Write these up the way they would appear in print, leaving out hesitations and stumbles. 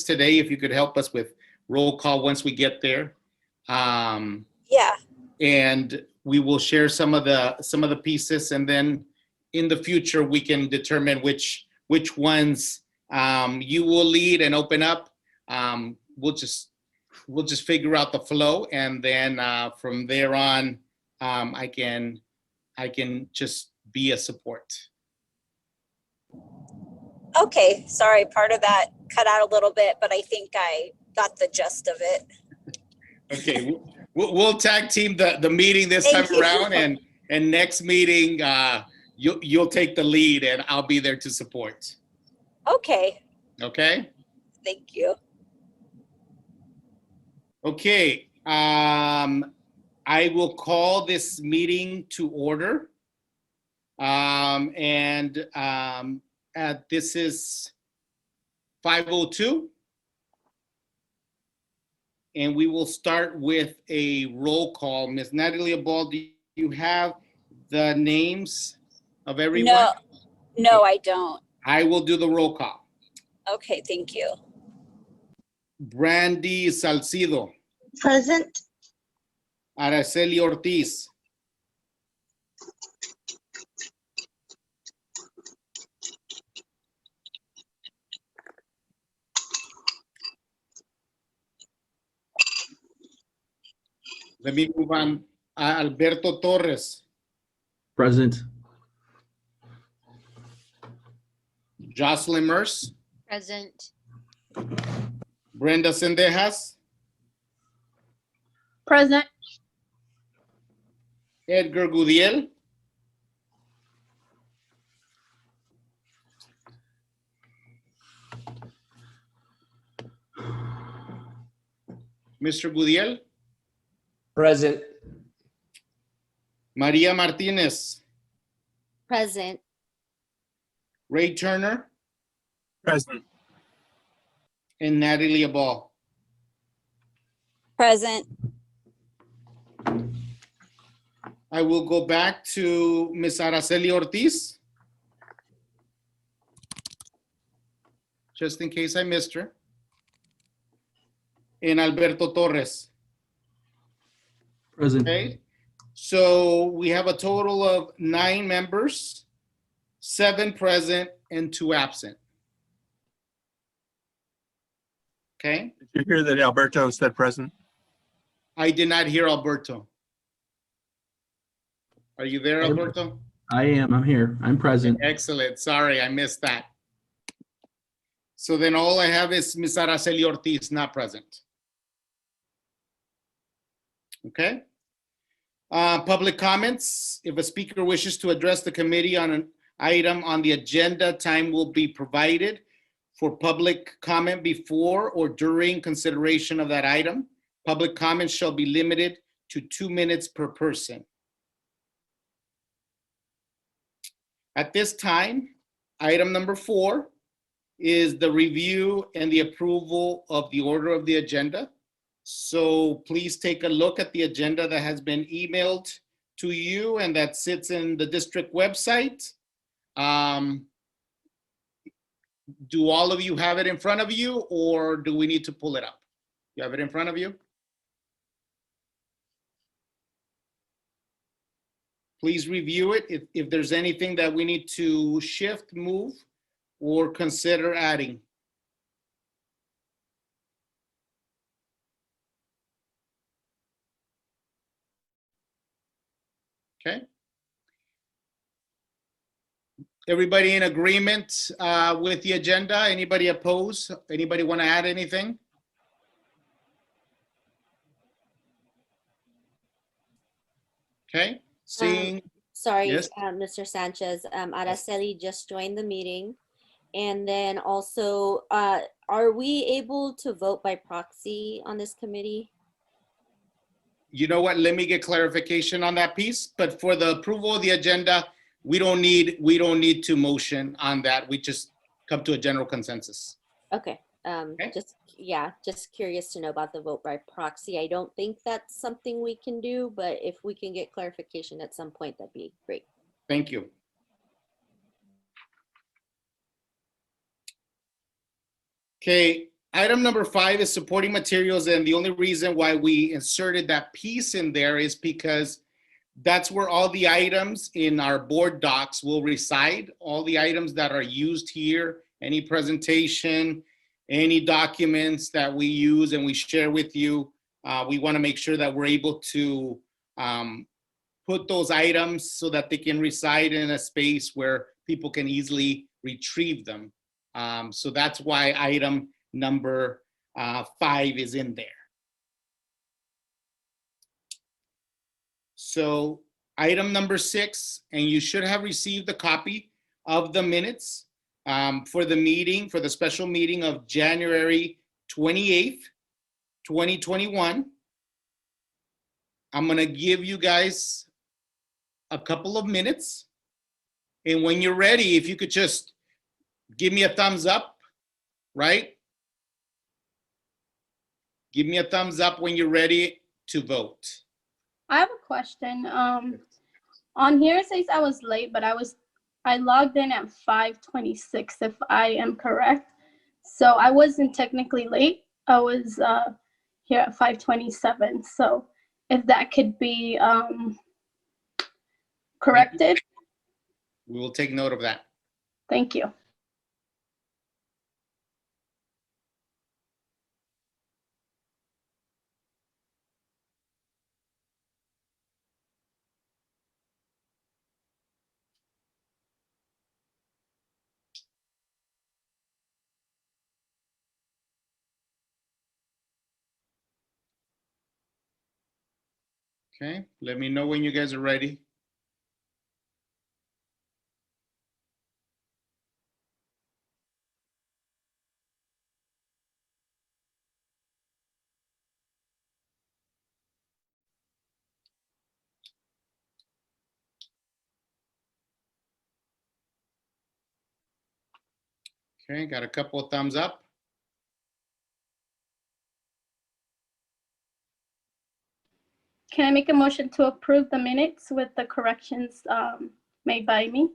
comments today, if you could help us with roll call once we get there. Yeah. And we will share some of the pieces, and then in the future we can determine which ones you will lead and open up. We'll just figure out the flow, and then from there on, I can just be a support. Okay, sorry, part of that cut out a little bit, but I think I got the gist of it. Okay, we'll tag team the meeting this Thank time you. around, and next meeting you'll take the lead, and I'll be there to support. Okay, Okay. thank you. Okay. I will call this meeting to order. This is 5:02. And we will start with a roll call. Ms. Natalie Abal, do you have the names of everyone? No, I don't. I will do the roll call. Okay, thank you. Brandy Salcido. Present. Araceli Ortiz. Let me move on. Alberto Torres. Present. Jocelyn Merce. Present. Brenda Sendejas. Present. Edgar Gudiel. Mr. Gudiel. Present. Maria Martinez. Present. Ray Turner. Present. And Natalie Abal. Present. I will go back to Ms. Araceli Ortiz, just in case I missed her. And Alberto Torres. Present. Okay, so we have a total of 9 members, 7 present and 2 absent. Okay, Did you hear that Alberto said present? I did not hear Alberto. Are you there, Alberto? I am. I'm here. I'm present. Excellent. Sorry, I missed that. So then all I have is Ms. Araceli Ortiz not present. Okay. Public comments. If a speaker wishes to address the committee on an item on the agenda, time will be provided for public comment before or during consideration of that item. Public comments shall be limited to 2 minutes per person. At this time, item number 4 is the review and the approval of the order of the agenda. So please take a look at the agenda that has been emailed to you and that sits in the district website. Do all of you have it in front of you, or do we need to pull it up? You have it in front of you? Please review it. If there's anything that we need to shift, move, or consider adding. Okay. Everybody in agreement with the agenda? Anybody opposed? Anybody want to add anything? Okay. Seeing. Sorry, Yes. Mr. Sanchez, Araceli just joined the meeting. And then also, are we able to vote by proxy on this committee? You know what? Let me get clarification on that piece. But for the approval of the agenda, we don't need to motion on that. We just come to a general consensus. Okay. Okay. Just curious to know about the vote by proxy. I don't think that's something we can do, but if we can get clarification at some point, that'd be great. Thank you. Okay, Item number 5 is supporting materials, and the only reason why we inserted that piece in there is because that's where all the items in our board docs will reside. All the items that are used here, any presentation, any documents that we use and we share with you, we want to make sure that we're able to put those items so that they can reside in a space where people can easily retrieve them. So that's why item number 5 is in there. So item number 6, and you should have received a copy of the minutes for the meeting, for the special meeting of January 28th, 2021. I'm gonna give you guys a couple of minutes. And when you're ready, if you could just give me a thumbs up, right? Give me a thumbs up when you're ready to vote. I have a question. On here it says I was late, but I logged in at 5:26 if I am correct. So I wasn't technically late. I was here at 5:27. So if that could be corrected, We will take note of that. thank you. Okay, let me know when you guys are ready. Okay, got a couple of thumbs up. Can I make a motion to approve the minutes with the corrections made by me?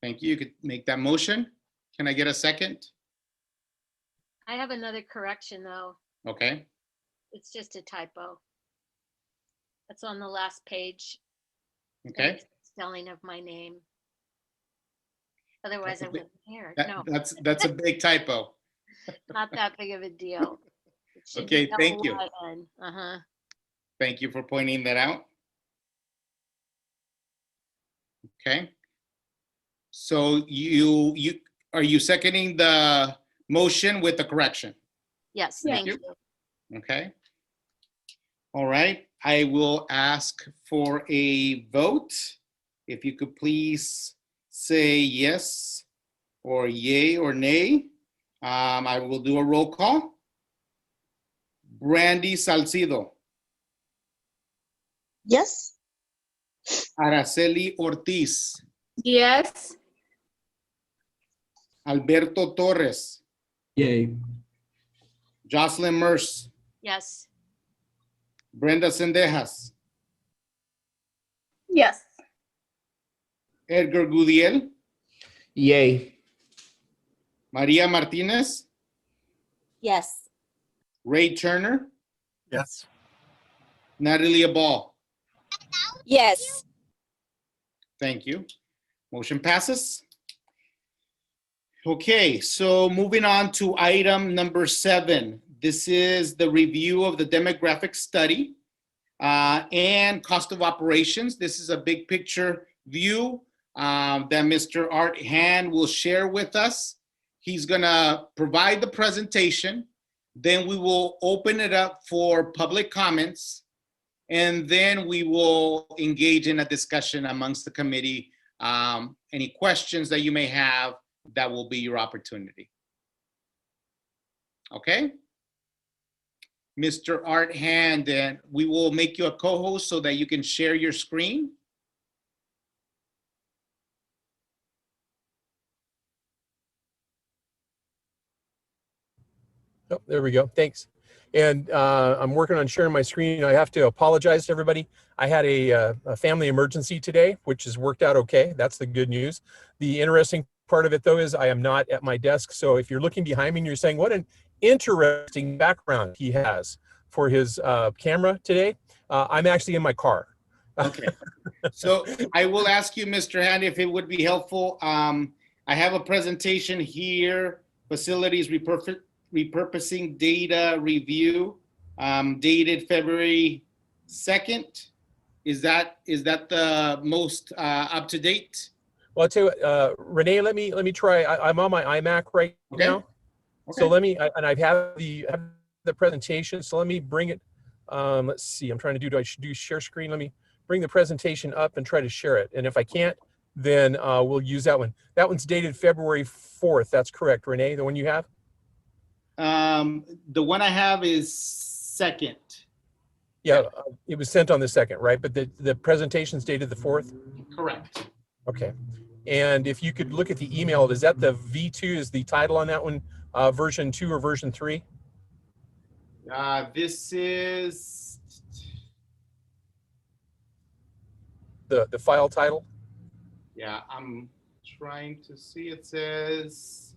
Thank you. You could make that motion. Can I get a second? I have another correction though. Okay, It's just a typo. That's on the last page. okay. That's Spelling of my name. Otherwise That's a I big- wouldn't care. That- No, That's a big typo. not that big of a deal. It should Okay, be thank you. LYN. Uh-huh. Thank you for pointing that out. Okay. So are you seconding the motion with the correction? Yes, Yeah. thank you. you. Okay. All right, I will ask for a vote. If you could please say yes or yay or nay. I will do a roll call. Brandy Salcido, Yes. Araceli Ortiz, Yes. Alberto Torres, Yay. Jocelyn Merce, Yes, Brenda Sendejas, Yes. Edgar Gudiel, Yay. Maria Martinez, Yes. Ray Turner, Yes. Natalia Ball. Yes. Thank you. Motion passes. Okay, so moving on to item number 7. This is the review of the demographic study and cost of operations. This is a big picture view that Mr. Art Hand will share with us. He's gonna provide the presentation. Then we will open it up for public comments. And then we will engage in a discussion amongst the committee. Any questions that you may have, that will be your opportunity. Okay? Mr. Art Hand, and we will make you a co-host so that you can share your screen. Oh, there we go. Thanks. And I'm working on sharing my screen. I have to apologize to everybody. I had a family emergency today, which has worked out okay. That's the good news. The interesting part of it though is I am not at my desk. So if you're looking behind me and you're saying, what an interesting background he has for his camera today, I'm actually in my car. Okay. So I will ask you, Mr. Hand, if it would be helpful. I have a presentation here, facilities repurposing data review, dated February 2nd. Is that the most up to date? Well, I'll tell you what, Renee, let me try. I'm on my iMac right Okay. now. So let me, and I have the presentation. So let me bring it. Let's see. I'm trying to do. I should do share screen. Let me bring the presentation up and try to share it. And if I can't, then we'll use that one. That one's dated February 4th. That's correct, Renee. The one you have. The one I have is 2nd. Yeah, it was sent on the 2nd, right? But the presentation's dated the 4th. Correct. Okay. And if you could look at the email, is that the V2 is the title on that one, version 2 or version 3? This is The file title? yeah. I'm trying to see. It says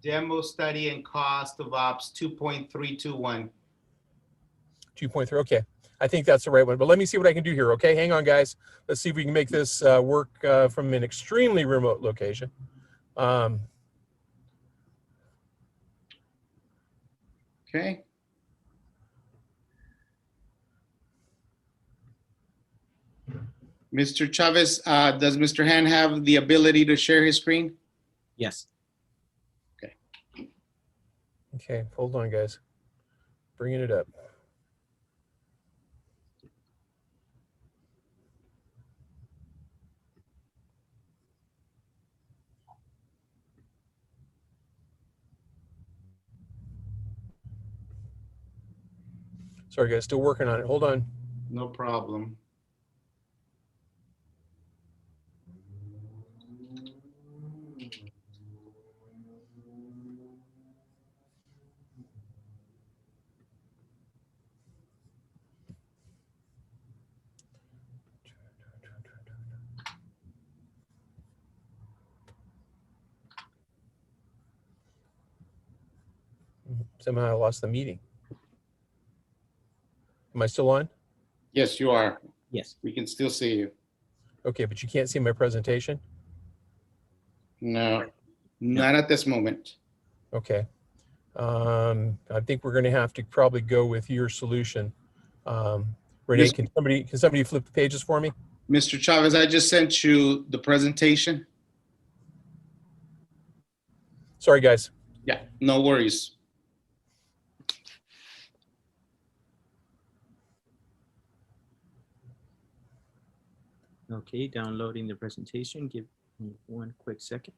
demo study and cost of ops 2.321. 2.3. Okay. I think that's the right one. But let me see what I can do here. Okay. Hang on, guys. Let's see if we can make this work from an extremely remote location. Okay. Mr. Chavez, does Mr. Han have the ability to share his screen? Yes. Okay. Hold on, guys. Bringing it up. Sorry, guys. Still working on it. Hold on. No problem. Somehow I lost the meeting. Am I still on? Yes, you are. Yes. We can still see you. Okay, but you can't see my presentation? No, not at this moment. Okay. I think we're going to have to probably go with your solution. Renee, can somebody flip the pages for me? Mr. Chavez, I just sent you the presentation. Sorry, guys. Yeah, no worries. Okay, downloading the presentation. Give me one quick second.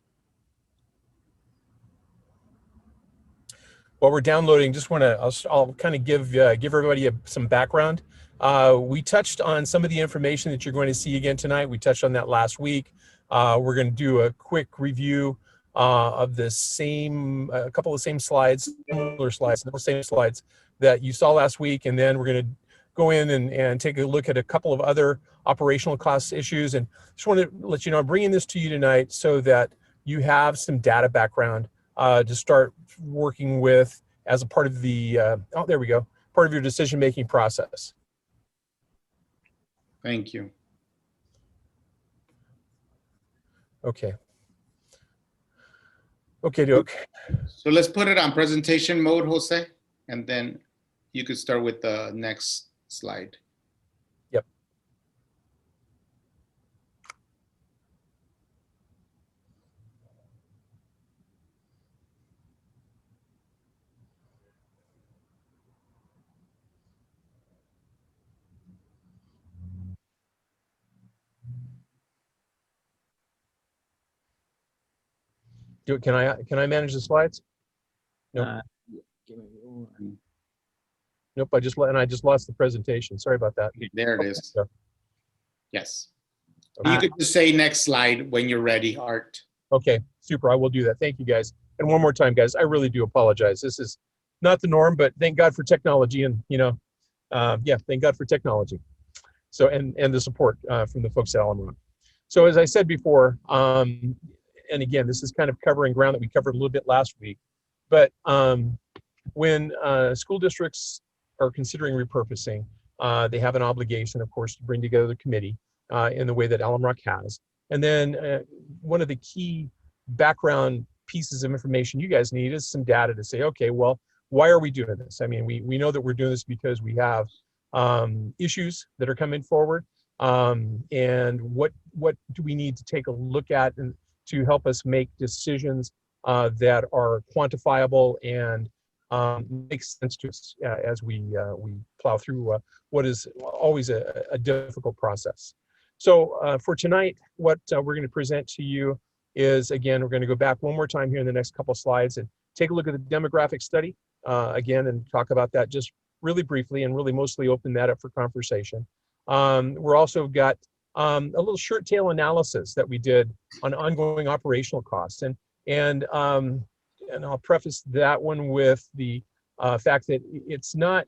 While we're downloading, just want to, I'll kind of give everybody some background. We touched on some of the information that you're going to see again tonight. We touched on that last week. We're going to do a quick review of the same, a couple of same slides, similar slides, the same slides that you saw last week. And then we're going to go in and take a look at a couple of other operational cost issues. And just want to let you know, I'm bringing this to you tonight so that you have some data background to start working with as a part of the, oh, there we go, part of your decision-making process. Thank you. Okay. Okay, doke. So let's put it on presentation mode, Jose, and then you could start with the next slide. Yep. Can I manage the slides? Nope. Give me one. Nope. I just lost the presentation. Sorry about that. There it is. Okay. Yes. Okay. You could just say next slide when you're ready, Art. Okay, super. I will do that. Thank you, guys. And one more time, guys, I really do apologize. This is not the norm, but thank God for technology, and yeah, thank God for technology. So and the support from the folks at Alamo. So as I said before, and again, this is kind of covering ground that we covered a little bit last week, but when school districts are considering repurposing, they have an obligation, of course, to bring together the committee in the way that Alum Rock has. And then one of the key background pieces of information you guys need is some data to say, okay, well, why are we doing this? I mean, we know that we're doing this because we have issues that are coming forward. And what do we need to take a look at and to help us make decisions that are quantifiable and make sense to us as we plow through what is always a difficult process. So for tonight, what we're going to present to you is, again, we're going to go back one more time here in the next couple slides and take a look at the demographic study again and talk about that just really briefly and really mostly open that up for conversation. We're also got a little shirt tail analysis that we did on ongoing operational costs, and I'll preface that one with the fact that it's not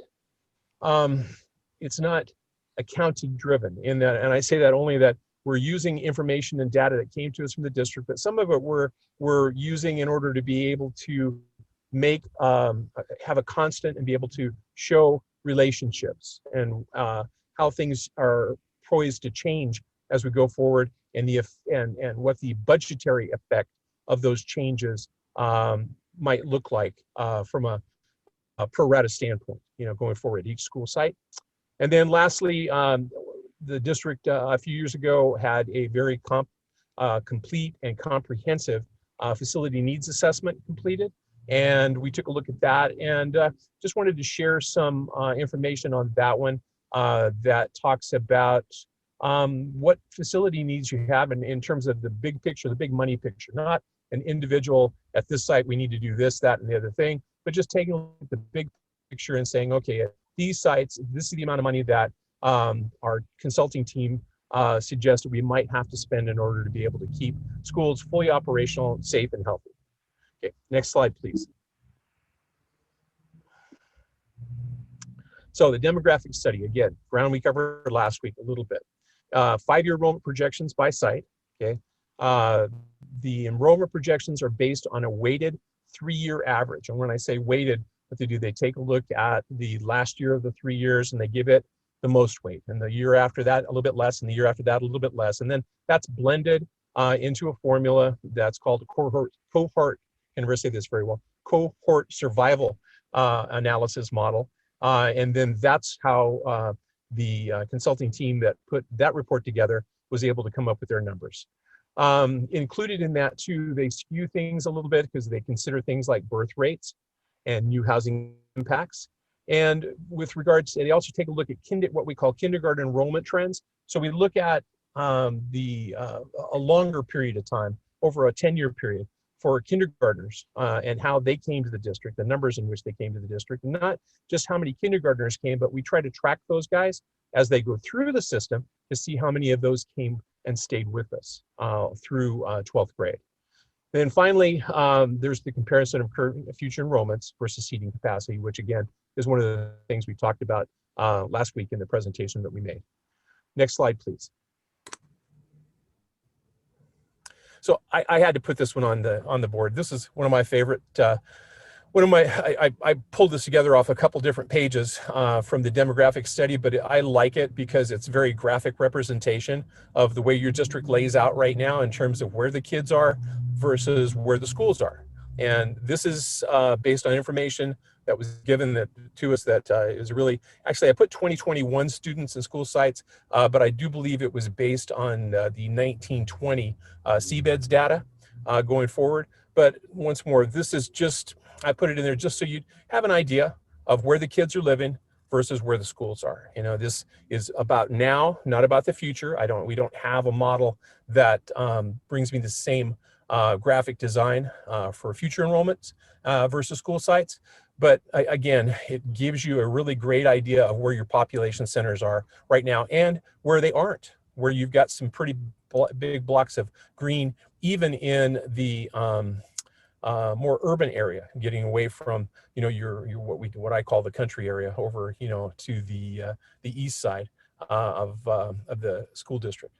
accounting driven in that, and I say that only that we're using information and data that came to us from the district, but some of it we're using in order to be able to make have a constant and be able to show relationships and how things are poised to change as we go forward, and what the budgetary effect of those changes might look like from a pro rata standpoint, going forward at each school site. And then lastly, the district a few years ago had a very complete and comprehensive facility needs assessment completed. And we took a look at that and just wanted to share some information on that one that talks about what facility needs you have in terms of the big picture, the big money picture, not an individual at this site, we need to do this, that, and the other thing, but just taking a look at the big picture and saying, okay, at these sites, this is the amount of money that our consulting team suggested we might have to spend in order to be able to keep schools fully operational, safe, and healthy. Okay, next slide, please. So the demographic study, again, ground we covered last week a little bit. 5-year enrollment projections by site, okay? The enrollment projections are based on a weighted 3-year average. And when I say weighted, what they do, they take a look at the last year of the 3 years and they give it the most weight. And the year after that, a little bit less, and the year after that, a little bit less. And then that's blended into a formula that's called a cohort, I can never say this very well, cohort survival analysis model. And then that's how the consulting team that put that report together was able to come up with their numbers. Included in that too, they skew things a little bit because they consider things like birth rates and new housing impacts. And with regards to, they also take a look at what we call kindergarten enrollment trends. So we look at a longer period of time, over a 10-year period, for kindergartners and how they came to the district, the numbers in which they came to the district, and not just how many kindergartners came, but we try to track those guys as they go through the system to see how many of those came and stayed with us through 12th grade. Then finally, there's the comparison of current future enrollments versus seating capacity, which again is one of the things we talked about last week in the presentation that we made. Next slide, please. So I had to put this one on the board. This is one of my favorite. I pulled this together off a couple different pages from the demographic study, but I like it because it's very graphic representation of the way your district lays out right now in terms of where the kids are versus where the schools are. And this is based on information that was given to us that is really, actually I put 2021 students in school sites, but I do believe it was based on the 1920 CBEDS data going forward. But once more, this is just, I put it in there just so you have an idea of where the kids are living versus where the schools are. This is about now, not about the future. We don't have a model that brings me the same graphic design for future enrollments versus school sites. But again, it gives you a really great idea of where your population centers are right now and where they aren't, where you've got some pretty big blocks of green, even in the more urban area, getting away from your what I call the country area over to the east side of the school district.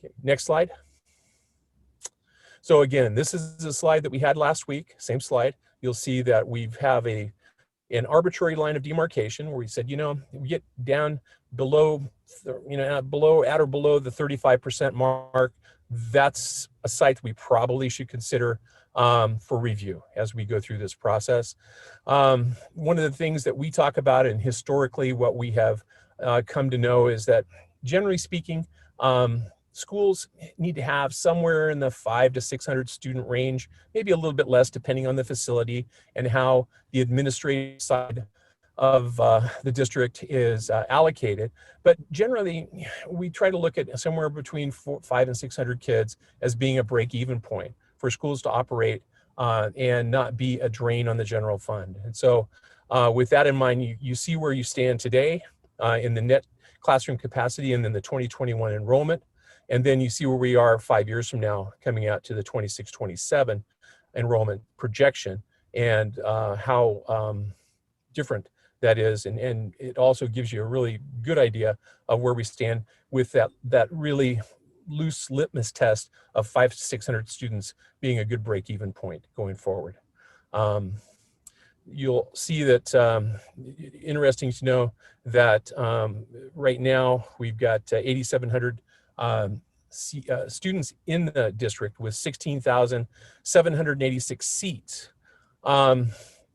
Okay, next slide. So again, this is a slide that we had last week, same slide. You'll see that we have an arbitrary line of demarcation where we said, you know, we get down below, you know, at or below the 35% mark. That's a site that we probably should consider for review as we go through this process. One of the things that we talk about, and historically what we have come to know, is that generally speaking, schools need to have somewhere in the 500 to 600 student range, maybe a little bit less depending on the facility and how the administrative side of the district is allocated. But generally, we try to look at somewhere between 500 and 600 kids as being a break-even point for schools to operate and not be a drain on the general fund. And so with that in mind, you see where you stand today in the net classroom capacity and then the 2021 enrollment. And then you see where we are 5 years from now, coming out to the 26-27 enrollment projection, and how different that is. And it also gives you a really good idea of where we stand with that really loose litmus test of 500 to 600 students being a good break-even point going forward. You'll see that, interesting to know that right now we've got 8,700 students in the district with 16,786 seats.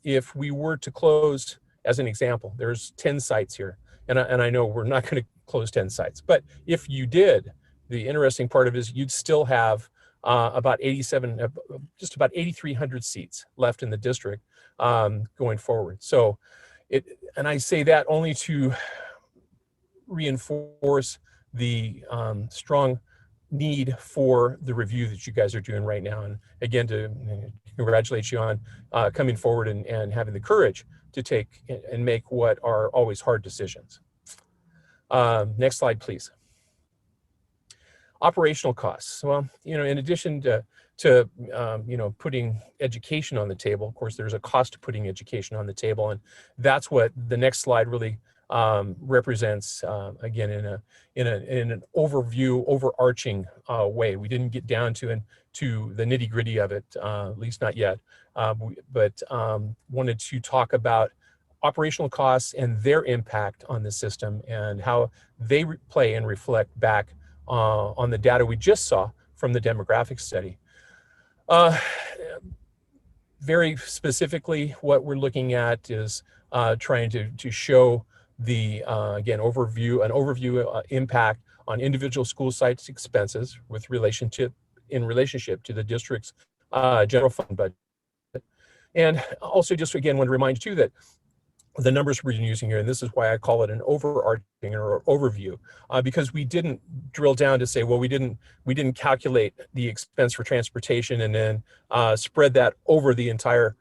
If we were to close, as an example, there's 10 sites here, and I know we're not going to close 10 sites, but if you did, the interesting part of it is you'd still have about 8,300 seats left in the district going forward. So and I say that only to reinforce the strong need for the review that you guys are doing right now. And again, to congratulate you on coming forward and having the courage to take and make what are always hard decisions. Next slide, please. Operational costs. Well, you know, in addition to you know, putting education on the table, of course, there's a cost to putting education on the table, and that's what the next slide really represents. Again, in an overview, overarching way. We didn't get down to the nitty gritty of it, at least not yet. But wanted to talk about operational costs and their impact on the system and how they play and reflect back on the data we just saw from the demographic study. Very specifically, what we're looking at is trying to show the again an overview impact on individual school sites expenses with relationship to the district's general fund budget. And also just again want to remind you that the numbers we're using here, and this is why I call it an overarching or overview, because we didn't drill down to say, well, we didn't calculate the expense for transportation and then spread that over the entire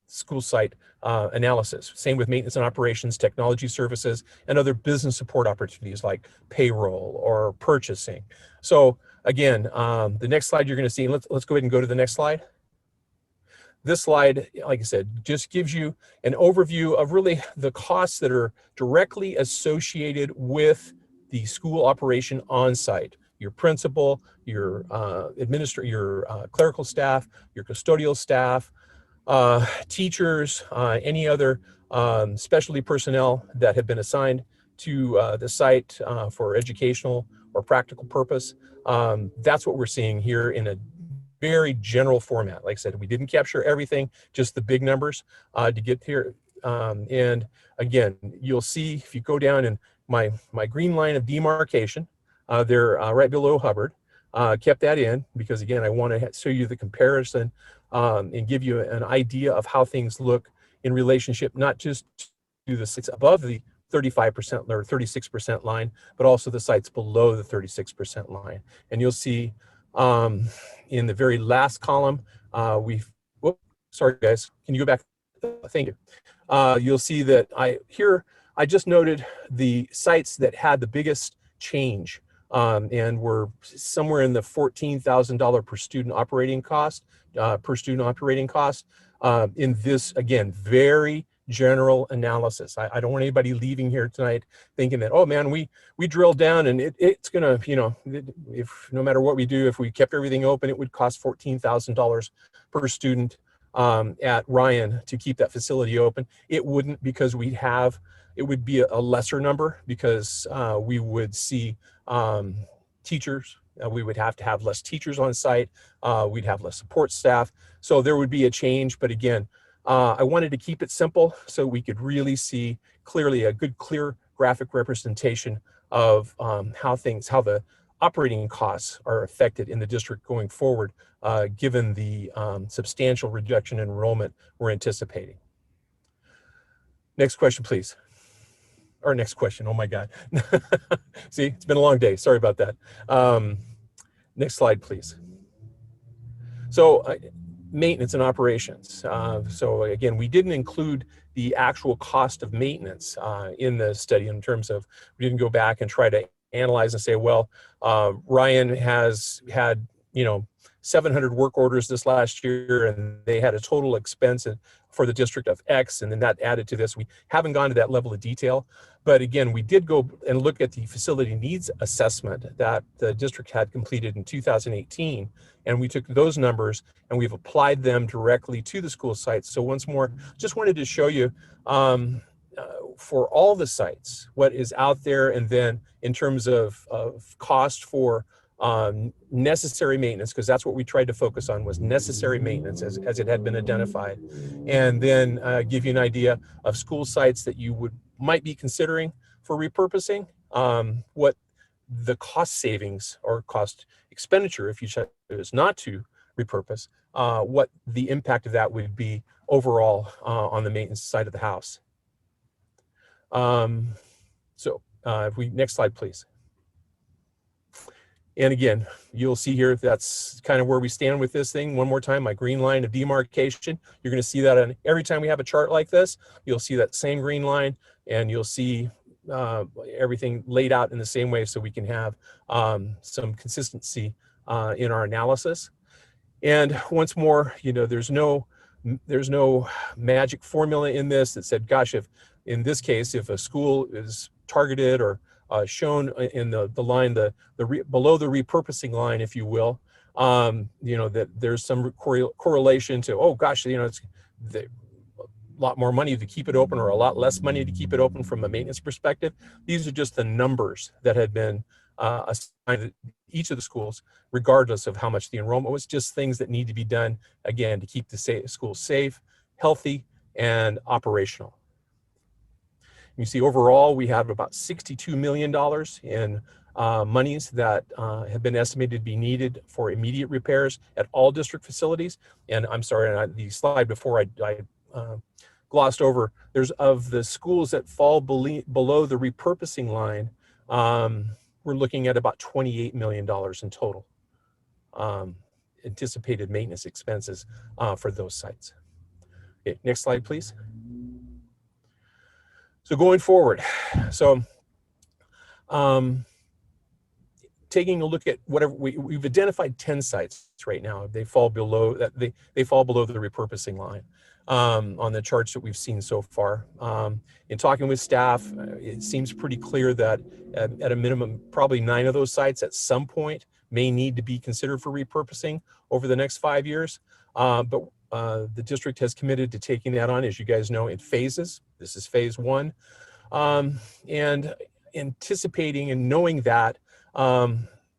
school site analysis. Same with maintenance and operations, technology services, and other business support opportunities like payroll or purchasing. So again, the next slide you're going to see, let's go ahead and go to the next slide. This slide, like I said, just gives you an overview of really the costs that are directly associated with the school operation on site. Your principal, your clerical staff, your custodial staff, teachers, any other specialty personnel that have been assigned to the site for educational or practical purpose. That's what we're seeing here in a very general format. Like I said, we didn't capture everything, just the big numbers to get here. And again, you'll see if you go down in my green line of demarcation, they're right below Hubbard. Kept that in because again, I want to show you the comparison and give you an idea of how things look in relationship, not just to the sites above the 35% or 36% line, but also the sites below the 36% line. And you'll see in the very last column, sorry guys, can you go back? Thank you. You'll see that I just noted the sites that had the biggest change and were somewhere in the $14,000 per student operating cost, in this, again, very general analysis. I don't want anybody leaving here tonight thinking that, oh man, we drilled down and it's gonna, you know, if no matter what we do, if we kept everything open, it would cost $14,000 per student at Ryan to keep that facility open. It wouldn't, because it would be a lesser number, because we would see teachers. We would have to have less teachers on site. We'd have less support staff. So there would be a change. But again, I wanted to keep it simple so we could really see clearly a good, clear graphic representation of how the operating costs are affected in the district going forward, given the substantial reduction in enrollment we're anticipating. Next question, please. Or next question, oh my God. See, it's been a long day, sorry about that. Next slide, please. So maintenance and operations. So again, we didn't include the actual cost of maintenance in the study, in terms of, we didn't go back and try to analyze and say, well, Ryan has had, 700 work orders this last year, and they had a total expense for the district of X, and then that added to this. We haven't gone to that level of detail. But again, we did go and look at the facility needs assessment that the district had completed in 2018. And we took those numbers and we've applied them directly to the school sites. So once more, just wanted to show you for all the sites, what is out there. And then in terms of cost for necessary maintenance, because that's what we tried to focus on, was necessary maintenance as it had been identified. And then give you an idea of school sites that you might be considering for repurposing, what the cost savings or cost expenditure, if you choose not to repurpose, what the impact of that would be overall on the maintenance side of the house. If we, next slide, please. And again, you'll see here, that's kind of where we stand with this thing. One more time, my green line of demarcation. You're going to see that on every time we have a chart like this, you'll see that same green line, and you'll see everything laid out in the same way, so we can have some consistency in our analysis. And once more, there's no magic formula in this that said, gosh, if in this case, if a school is targeted or shown in the line, below the repurposing line, if you will, that there's some correlation to, oh gosh, it's a lot more money to keep it open or a lot less money to keep it open from a maintenance perspective. These are just the numbers that had been assigned to each of the schools, regardless of how much the enrollment was. Just things that need to be done, again, to keep the school safe, healthy, and operational. You see, overall, we have about $62 million in monies that have been estimated to be needed for immediate repairs at all district facilities. And I'm sorry, the slide before I glossed over, there's of the schools that fall below the repurposing line, we're looking at about $28 million in total anticipated maintenance expenses for those sites. Okay, next slide, please. So going forward, taking a look at whatever we've identified 10 sites right now. They fall below that. They fall below the repurposing line on the charts that we've seen so far. In talking with staff, it seems pretty clear that at a minimum, probably 9 of those sites at some point may need to be considered for repurposing over the next 5 years. But the district has committed to taking that on, as you guys know, in phases. This is phase 1. And anticipating and knowing that,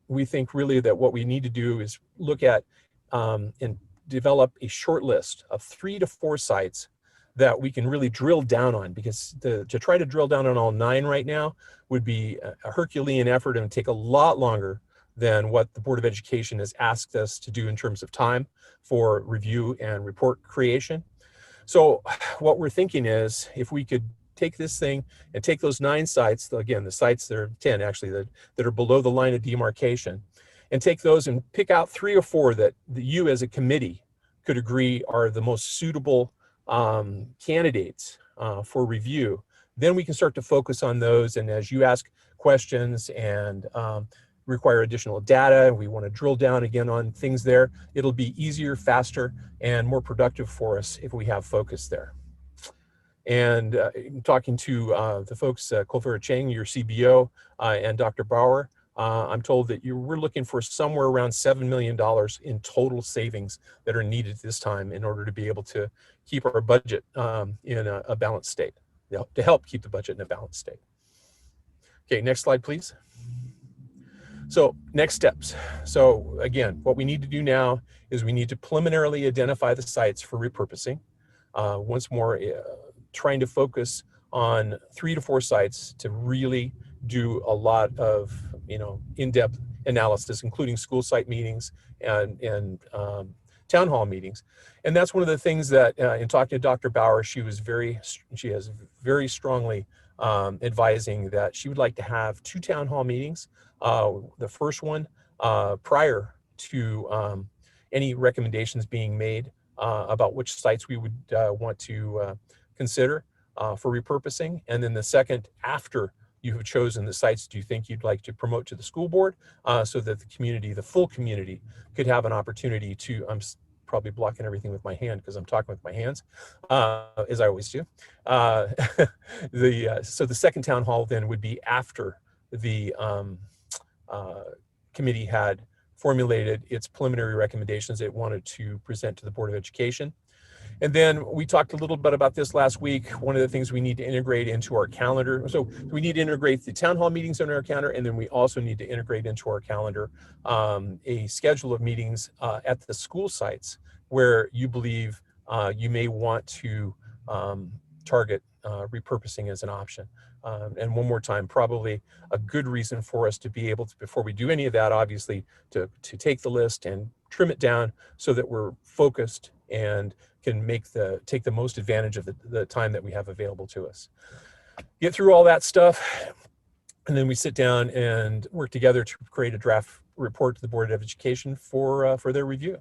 we think really that what we need to do is look at and develop a short list of 3 to 4 sites that we can really drill down on, because to try to drill down on all 9 right now would be a Herculean effort and take a lot longer than what the Board of Education has asked us to do in terms of time for review and report creation. So what we're thinking is, if we could take this thing and take those 9 sites, again, the sites, there are 10 actually, that are below the line of demarcation, and take those and pick out 3 or 4 that you as a committee could agree are the most suitable candidates for review. Then we can start to focus on those, and as you ask questions and require additional data, we want to drill down again on things there, it'll be easier, faster, and more productive for us if we have focus there. And talking to the folks, Colfera Chang, your CBO, and Dr. Bauer, I'm told that we're looking for somewhere around $7 million in total savings that are needed this time in order to be able to keep our budget in a balanced state, to help keep the budget in a balanced state. Okay, next slide, please. So next steps. So again, what we need to do now is we need to preliminarily identify the sites for repurposing. Once more, trying to focus on 3 to 4 sites to really do a lot of, in-depth analysis, including school site meetings and town hall meetings. And that's one of the things that in talking to Dr. Bauer, she has very strongly advising that she would like to have 2 town hall meetings. The first one prior to any recommendations being made about which sites we would want to consider for repurposing. And then the second, after you have chosen the sites do you think you'd like to promote to the school board so that the community, the full community, could have an opportunity to, I'm probably blocking everything with my hand because I'm talking with my hands, as I always do. So the second town hall then would be after the committee had formulated its preliminary recommendations it wanted to present to the Board of Education. And then we talked a little bit about this last week. One of the things we need to integrate into our calendar. So we need to integrate the town hall meetings on our calendar, and then we also need to integrate into our calendar a schedule of meetings at the school sites where you believe you may want to target repurposing as an option. And one more time, probably a good reason for us to be able to, before we do any of that, obviously, to take the list and trim it down so that we're focused and can take the most advantage of the time that we have available to us. Get through all that stuff, and then we sit down and work together to create a draft report to the Board of Education for their review.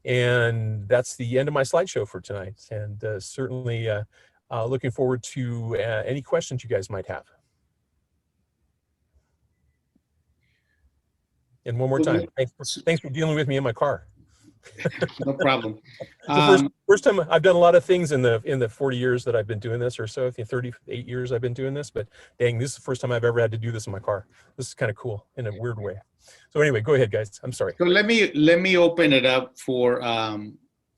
And that's the end of my slideshow for tonight. And certainly looking forward to any questions you guys might have. And one more time, thanks for dealing with me in my car. No problem. The first time I've done a lot of things in the 40 years that I've been doing this, or so, I think 38 years I've been doing this, but dang, this is the first time I've ever had to do this in my car. This is kind of cool in a weird way. So anyway, go ahead, guys. I'm sorry. So let me open it up for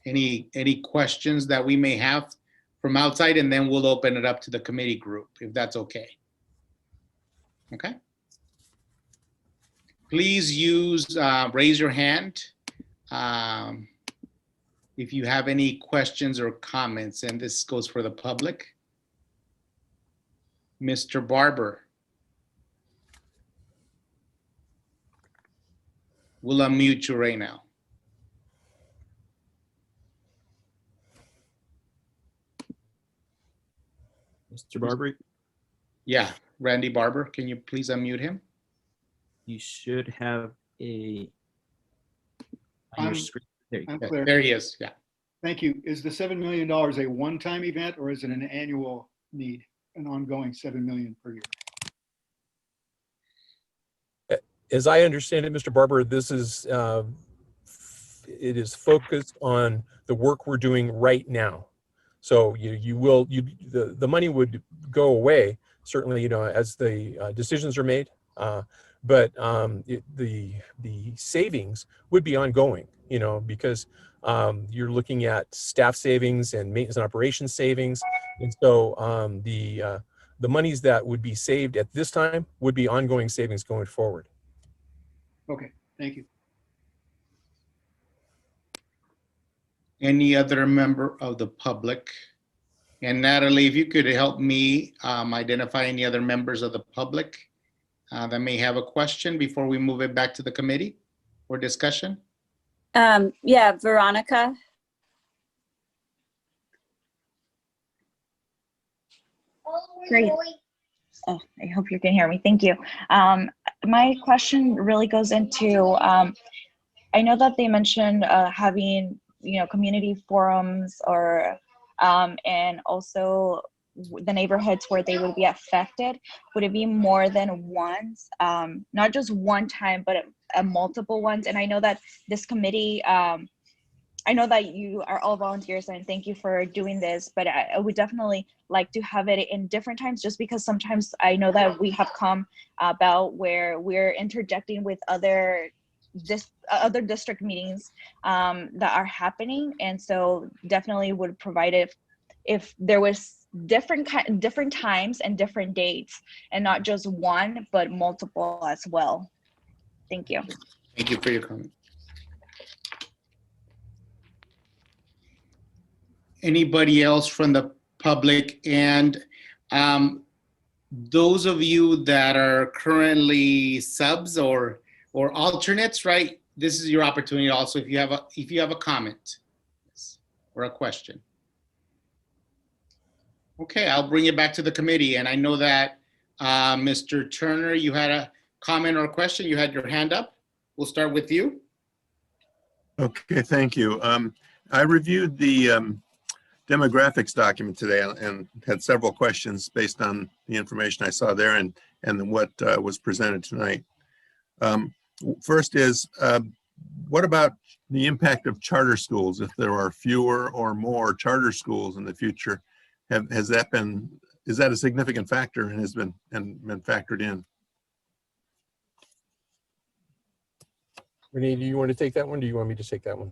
any questions that we may have from outside, and then we'll open it up to the committee group, if that's okay. Okay. Please use raise your hand if you have any questions or comments, and this goes for the public. Mr. Barber. We'll unmute you right now. Mr. Barber, Yeah, Randy Barber, can you please unmute him? you should have a on your I'm- screen. There you go. I'm clear. There he is, yeah. Thank you. Is the $7 million a one-time event or is it an annual need, an ongoing $7 million per year? As I understand it, Mr. Barber, this is it is focused on the work we're doing right now. So the money would go away, certainly, as the decisions are made, but the savings would be ongoing, because you're looking at staff savings and maintenance and operations savings, and so the monies that would be saved at this time would be ongoing savings going forward. Okay, thank you. Any other member of the public? And Natalie, if you could help me identify any other members of the public that may have a question before we move it back to the committee for discussion. Yeah, Veronica. Great. Oh, I hope you can hear me. Thank you. My question really goes into, I know that they mentioned having, community forums or, and also the neighborhoods where they would be affected. Would it be more than once, not just one time, but multiple ones? And I know that this committee I know that you are all volunteers and thank you for doing this, but I would definitely like to have it in different times just because sometimes I know that we have come about where we're interjecting with other district meetings that are happening. And so definitely would provide it if there was different times and different dates and not just one, but multiple as well. Thank you. Thank you for your comment. Anybody else from the public? And those of you that are currently subs or alternates, right? This is your opportunity also if you have a comment or a question. Okay, I'll bring it back to the committee. And I know that Mr. Turner, you had a comment or a question. You had your hand up. We'll start with you. Okay, thank you. I reviewed the demographics document today and had several questions based on the information I saw there and what was presented tonight. First is, what about the impact of charter schools? If there are fewer or more charter schools in the future, is that a significant factor and has been factored in? Renee, do you want to take that one? Do you want me to take that one?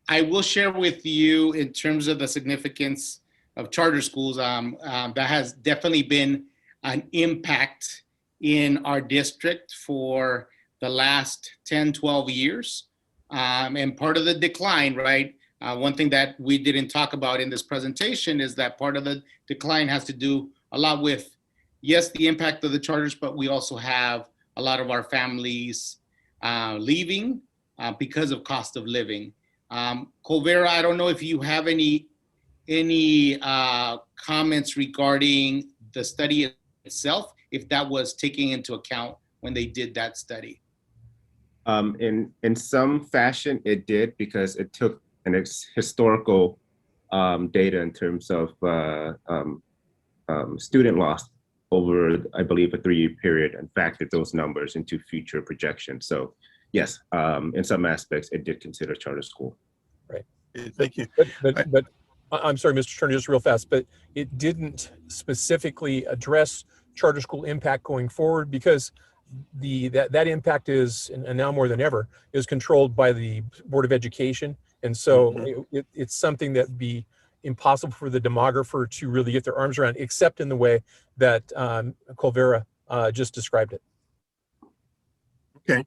I will share with you in terms of the significance of charter schools. That has definitely been an impact in our district for the last 10, 12 years. And part of the decline, right? One thing that we didn't talk about in this presentation is that part of the decline has to do a lot with, yes, the impact of the charters, but we also have a lot of our families leaving because of cost of living. Colvera, I don't know if you have any comments regarding the study itself, if that was taken into account when they did that study. In some fashion, it did, because it took an historical data in terms of student loss over, I believe, a 3-year period, and factored those numbers into future projections. So yes, in some aspects, it did consider charter school. Right. Thank you. But I'm sorry, Mr. Turner, just real fast, but it didn't specifically address charter school impact going forward, because that impact is, and now more than ever, is controlled by the Board of Education. And so it's something that'd be impossible for the demographer to really get their arms around, except in the way that Colvera just described it. Okay.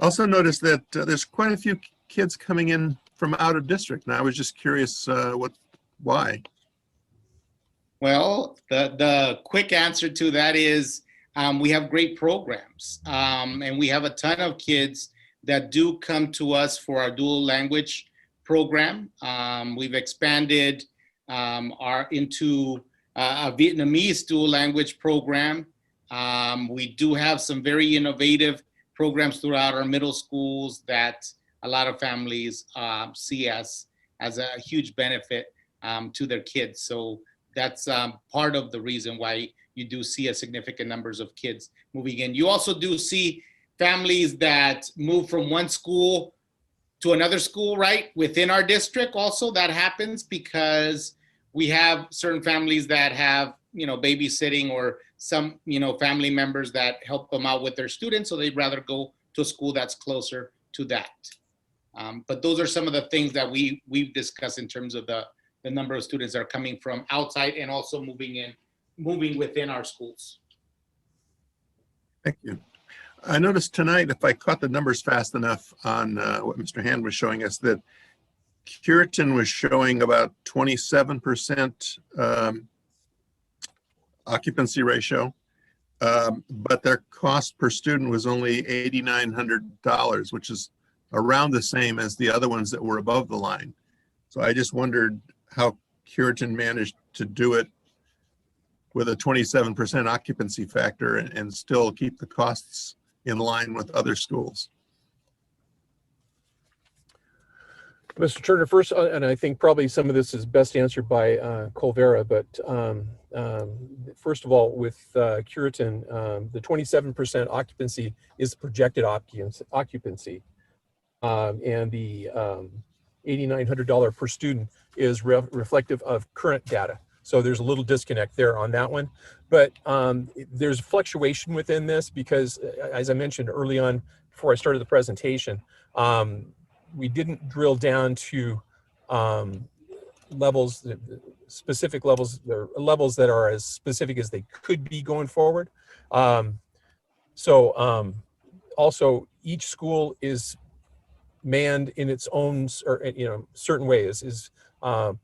Also noticed that there's quite a few kids coming in from out of district. And I was just curious why. Well, the quick answer to that is we have great programs, and we have a ton of kids that do come to us for our dual language program. We've expanded into a Vietnamese dual language program. We do have some very innovative programs throughout our middle schools that a lot of families see as a huge benefit to their kids. So that's part of the reason why you do see a significant numbers of kids moving in. You also do see families that move from one school to another school, right? Within our district also, that happens because we have certain families that have, babysitting or some, family members that help them out with their students. So they'd rather go to a school that's closer to that. But those are some of the things that we've discussed in terms of the number of students that are coming from outside and also moving within our schools. Thank you. I noticed tonight, if I caught the numbers fast enough on what Mr. Hand was showing us, that Curitan was showing about 27% occupancy ratio, but their cost per student was only $8,900, which is around the same as the other ones that were above the line. So I just wondered how Curitan managed to do it with a 27% occupancy factor and still keep the costs in line with other schools. Mr. Turner, first, and I think probably some of this is best answered by Colvera, but first of all, with Curitan, the 27% occupancy is projected occupancy. and the $8,900 per student is reflective of current data. So there's a little disconnect there on that one. But there's fluctuation within this because, as I mentioned early on before I started the presentation, we didn't drill down to levels, specific levels, or levels that are as specific as they could be going forward. Also, each school is manned in its own, or certain ways, is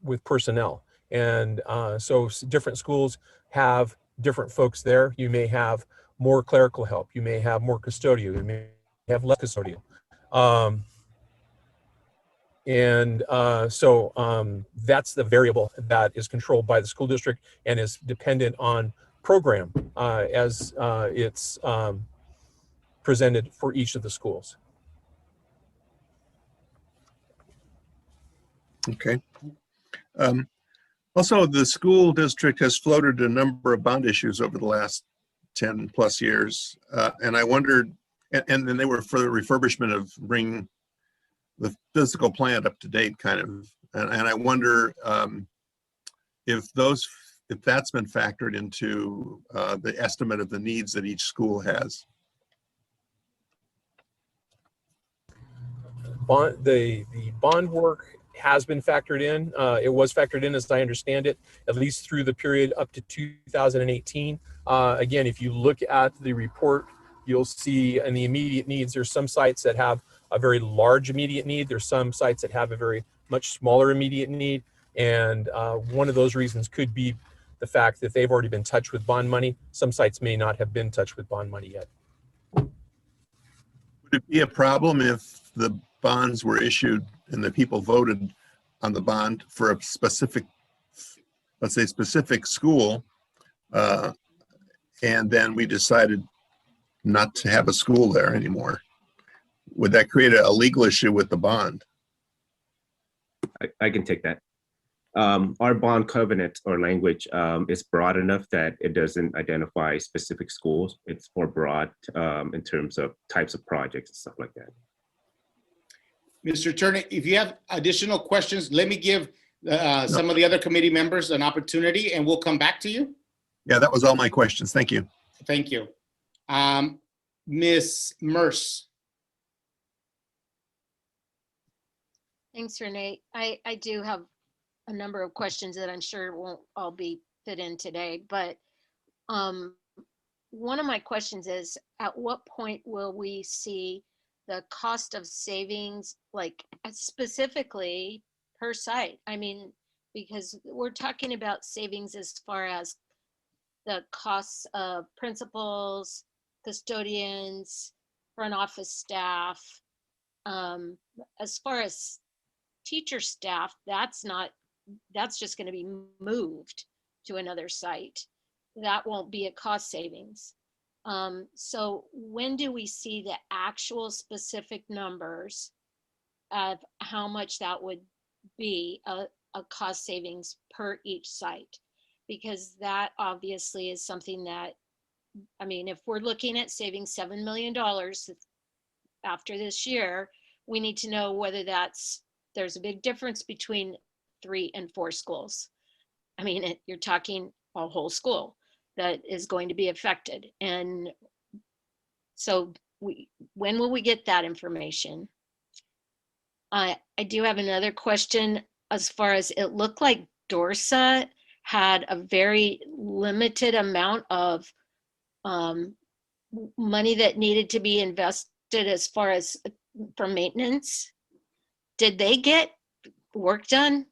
with personnel, and so different schools have different folks there. You may have more clerical help, you may have more custodial, you may have less custodial, that's the variable that is controlled by the school district and is dependent on program as it's presented for each of the schools. Okay. Also, the school district has floated a number of bond issues over the last 10 plus years. And I wondered, and then they were for the refurbishment of bringing the physical plant up to date, kind of. And I wonder if that's been factored into the estimate of the needs that each school has. The bond work has been factored in. It was factored in, as I understand it, at least through the period up to 2018. Again, if you look at the report, you'll see in the immediate needs, there's some sites that have a very large immediate need. There's some sites that have a very much smaller immediate need. And one of those reasons could be the fact that they've already been touched with bond money. Some sites may not have been touched with bond money yet. Would it be a problem if the bonds were issued and the people voted on the bond for a specific, let's say, specific school, and then we decided not to have a school there anymore? Would that create a legal issue with the bond? I can take that. Our bond covenant or language is broad enough that it doesn't identify specific schools. It's more broad in terms of types of projects and stuff like that. Mr. Turner, if you have additional questions, let me give some of the other committee members an opportunity and we'll come back to you. Yeah, that was all my questions. Thank you. Thank you. Ms. Merce. Thanks, Renee. I do have a number of questions that I'm sure won't all be fit in today, but one of my questions is, at what point will we see the cost of savings, like specifically per site? I mean, because we're talking about savings as far as the costs of principals, custodians, front office staff. As far as teacher staff, that's just going to be moved to another site. That won't be a cost savings. So when do we see the actual specific numbers of how much that would be a cost savings per each site? Because that obviously is something that, I mean, if we're looking at saving $7 million after this year, we need to know whether there's a big difference between 3 and 4 schools. I mean, you're talking a whole school that is going to be affected. And so when will we get that information? I do have another question as far as it looked like Dorsa had a very limited amount of money that needed to be invested as far as for maintenance. Did they get work done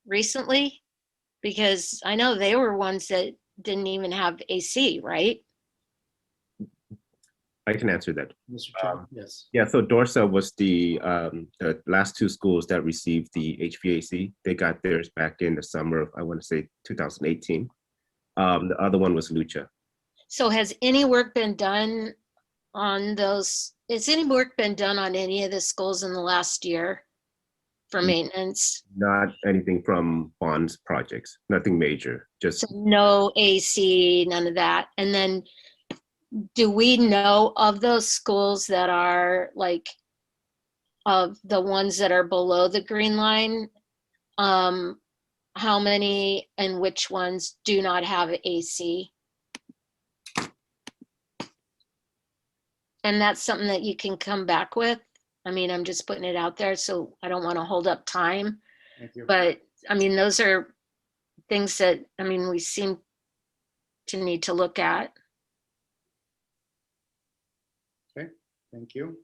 recently? Because I know they were ones that didn't even have AC, right? I can answer that. Mr. Chairman, yes. Yeah, so Dorsa was the last 2 schools that received the HVAC. They got theirs back in the summer of, I want to say, 2018. The other one was Lucha. So has any work been done on those? Has any work been done on any of the schools in the last year for maintenance? Not anything from bonds projects, nothing major, just. So no AC, none of that. And then do we know of those schools that are like of the ones that are below the green line, how many and which ones do not have AC? And that's something that you can come back with. I mean, I'm just putting it out there, so I don't want to hold up time. Thank you. But I mean, those are things that, I mean, we seem to need to look at. Okay, thank you.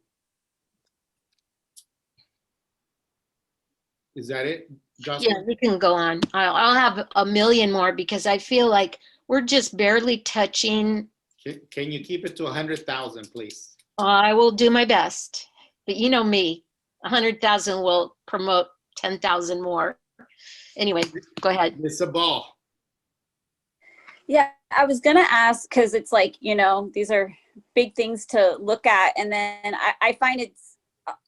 Is that it, Yeah, Jocelyn? we can go on. I'll have a million more because I feel like we're just barely touching. Can you keep it to 100,000, please? I will do my best, but you know me, 100,000 will promote 10,000 more. Anyway, go ahead. It's a ball. Yeah, I was gonna ask, because it's like, you know, these are big things to look at. And then I find it's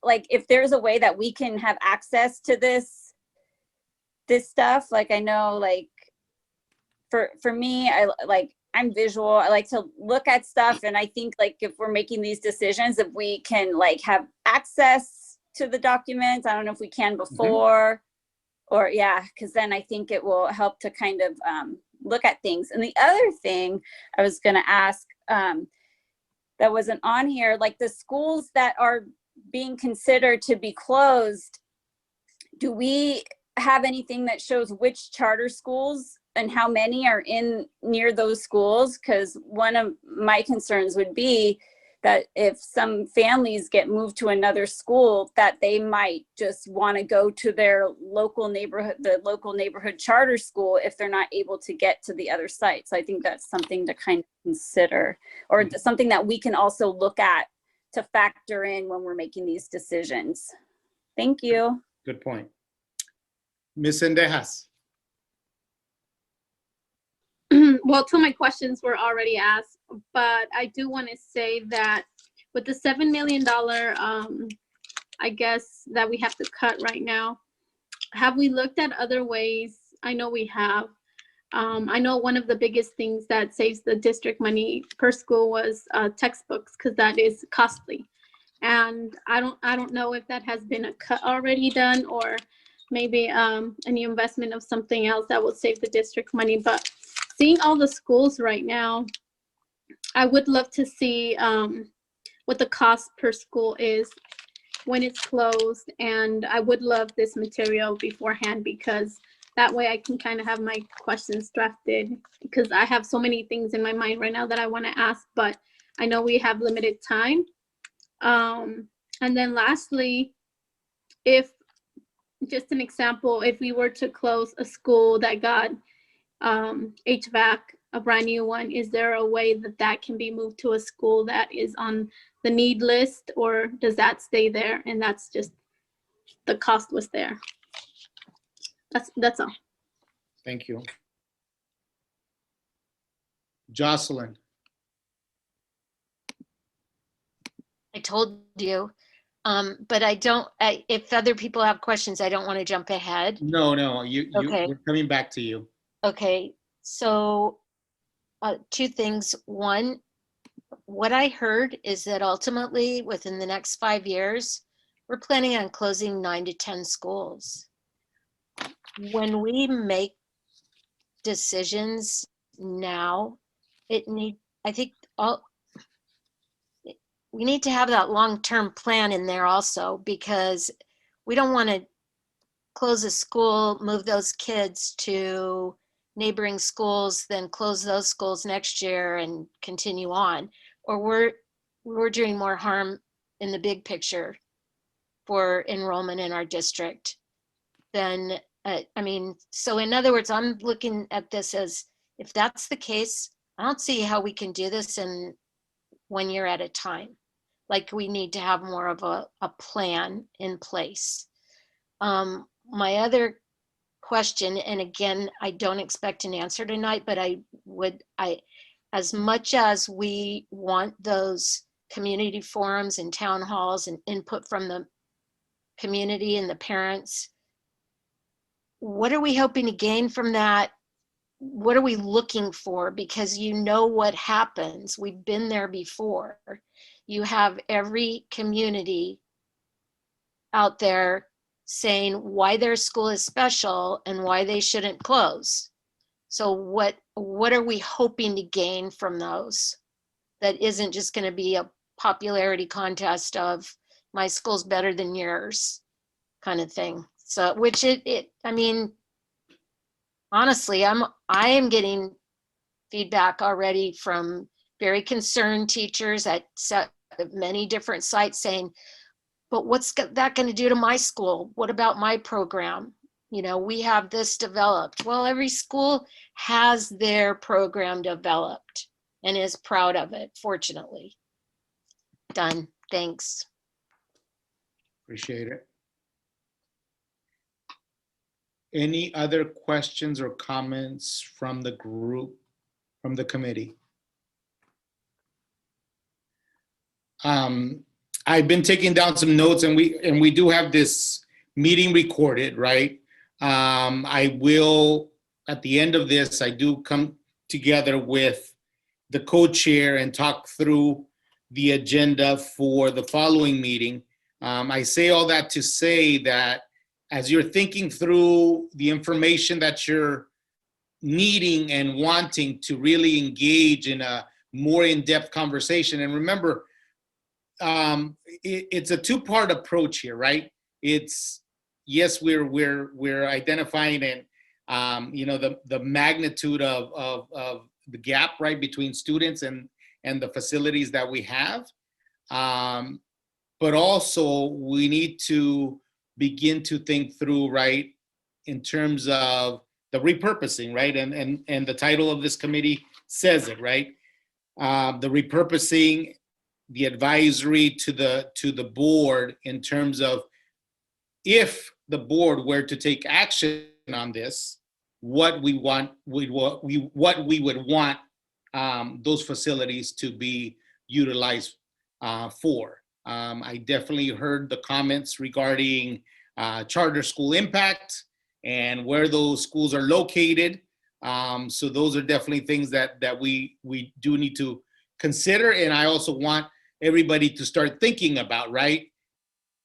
like, if there's a way that we can have access to this stuff, like I know, like for me, I'm visual. I like to look at stuff. And I think like if we're making these decisions, if we can like have access to the documents, I don't know if we can before or yeah, because then I think it will help to kind of look at things. And the other thing I was going to ask that wasn't on here, like the schools that are being considered to be closed, do we have anything that shows which charter schools and how many are in near those schools? Because one of my concerns would be that if some families get moved to another school, that they might just want to go to their local neighborhood, the local neighborhood charter school, if they're not able to get to the other site. So I think that's something to kind of consider, or something that we can also look at to factor in when we're making these decisions. Thank you. Good point. Ms. Sendejas. Well, two of my questions were already asked, but I do want to say that with the $7 million, I guess that we have to cut right now, have we looked at other ways? I know we have. I know one of the biggest things that saves the district money per school was textbooks, because that is costly. And I don't know if that has been a cut already done, or maybe any investment of something else that will save the district money. But seeing all the schools right now, I would love to see what the cost per school is when it's closed. And I would love this material beforehand, because that way I can kind of have my questions drafted, because I have so many things in my mind right now that I want to ask, but I know we have limited time. And then lastly, if just an example, if we were to close a school that got HVAC, a brand new one, is there a way that that can be moved to a school that is on the need list, or does that stay there and that's just the cost was there? That's all. Thank you. Jocelyn. I told you, but if other people have questions, I don't want to jump ahead. No, Okay. we're coming back to you. Okay, so two things. One, what I heard is that ultimately within the next 5 years, we're planning on closing 9 to 10 schools. When we make decisions now, I think we need to have that long-term plan in there also, because we don't want to close a school, move those kids to neighboring schools, then close those schools next year and continue on. Or we're doing more harm in the big picture for enrollment in our district than, so in other words, I'm looking at this as, if that's the case, I don't see how we can do this in 1 year at a time. Like, we need to have more of a plan in place. My other question, and again, I don't expect an answer tonight, but as much as we want those community forums and town halls and input from the community and the parents, what are we hoping to gain from that? What are we looking for? Because you know what happens. We've been there before. You have every community out there saying why their school is special and why they shouldn't close. So what are we hoping to gain from those? That isn't just going to be a popularity contest of my school's better than yours kind of thing. So, which I mean, honestly, I am getting feedback already from very concerned teachers at many different sites saying, but what's that going to do to my school? What about my program? You know, we have this developed. Well, every school has their program developed and is proud of it, fortunately. Done. Thanks. Appreciate it. Any other questions or comments from the group, from the committee? I've been taking down some notes, and we do have this meeting recorded, right? I will, at the end of this, I do come together with the co-chair and talk through the agenda for the following meeting. I say all that to say that as you're thinking through the information that you're needing and wanting to really engage in a more in-depth conversation, and remember, it's a two-part approach here, right? It's, yes, we're identifying and you know, the magnitude of the gap, right, between students and the facilities that we have, but also we need to begin to think through, right, in terms of the repurposing, right, and the title of this committee says it, right, the repurposing, the advisory to the board in terms of if the board were to take action on this, what we would want those facilities to be utilized for. I definitely heard the comments regarding charter school impact and where those schools are located. So those are definitely things that we do need to consider. And I also want everybody to start thinking about, right?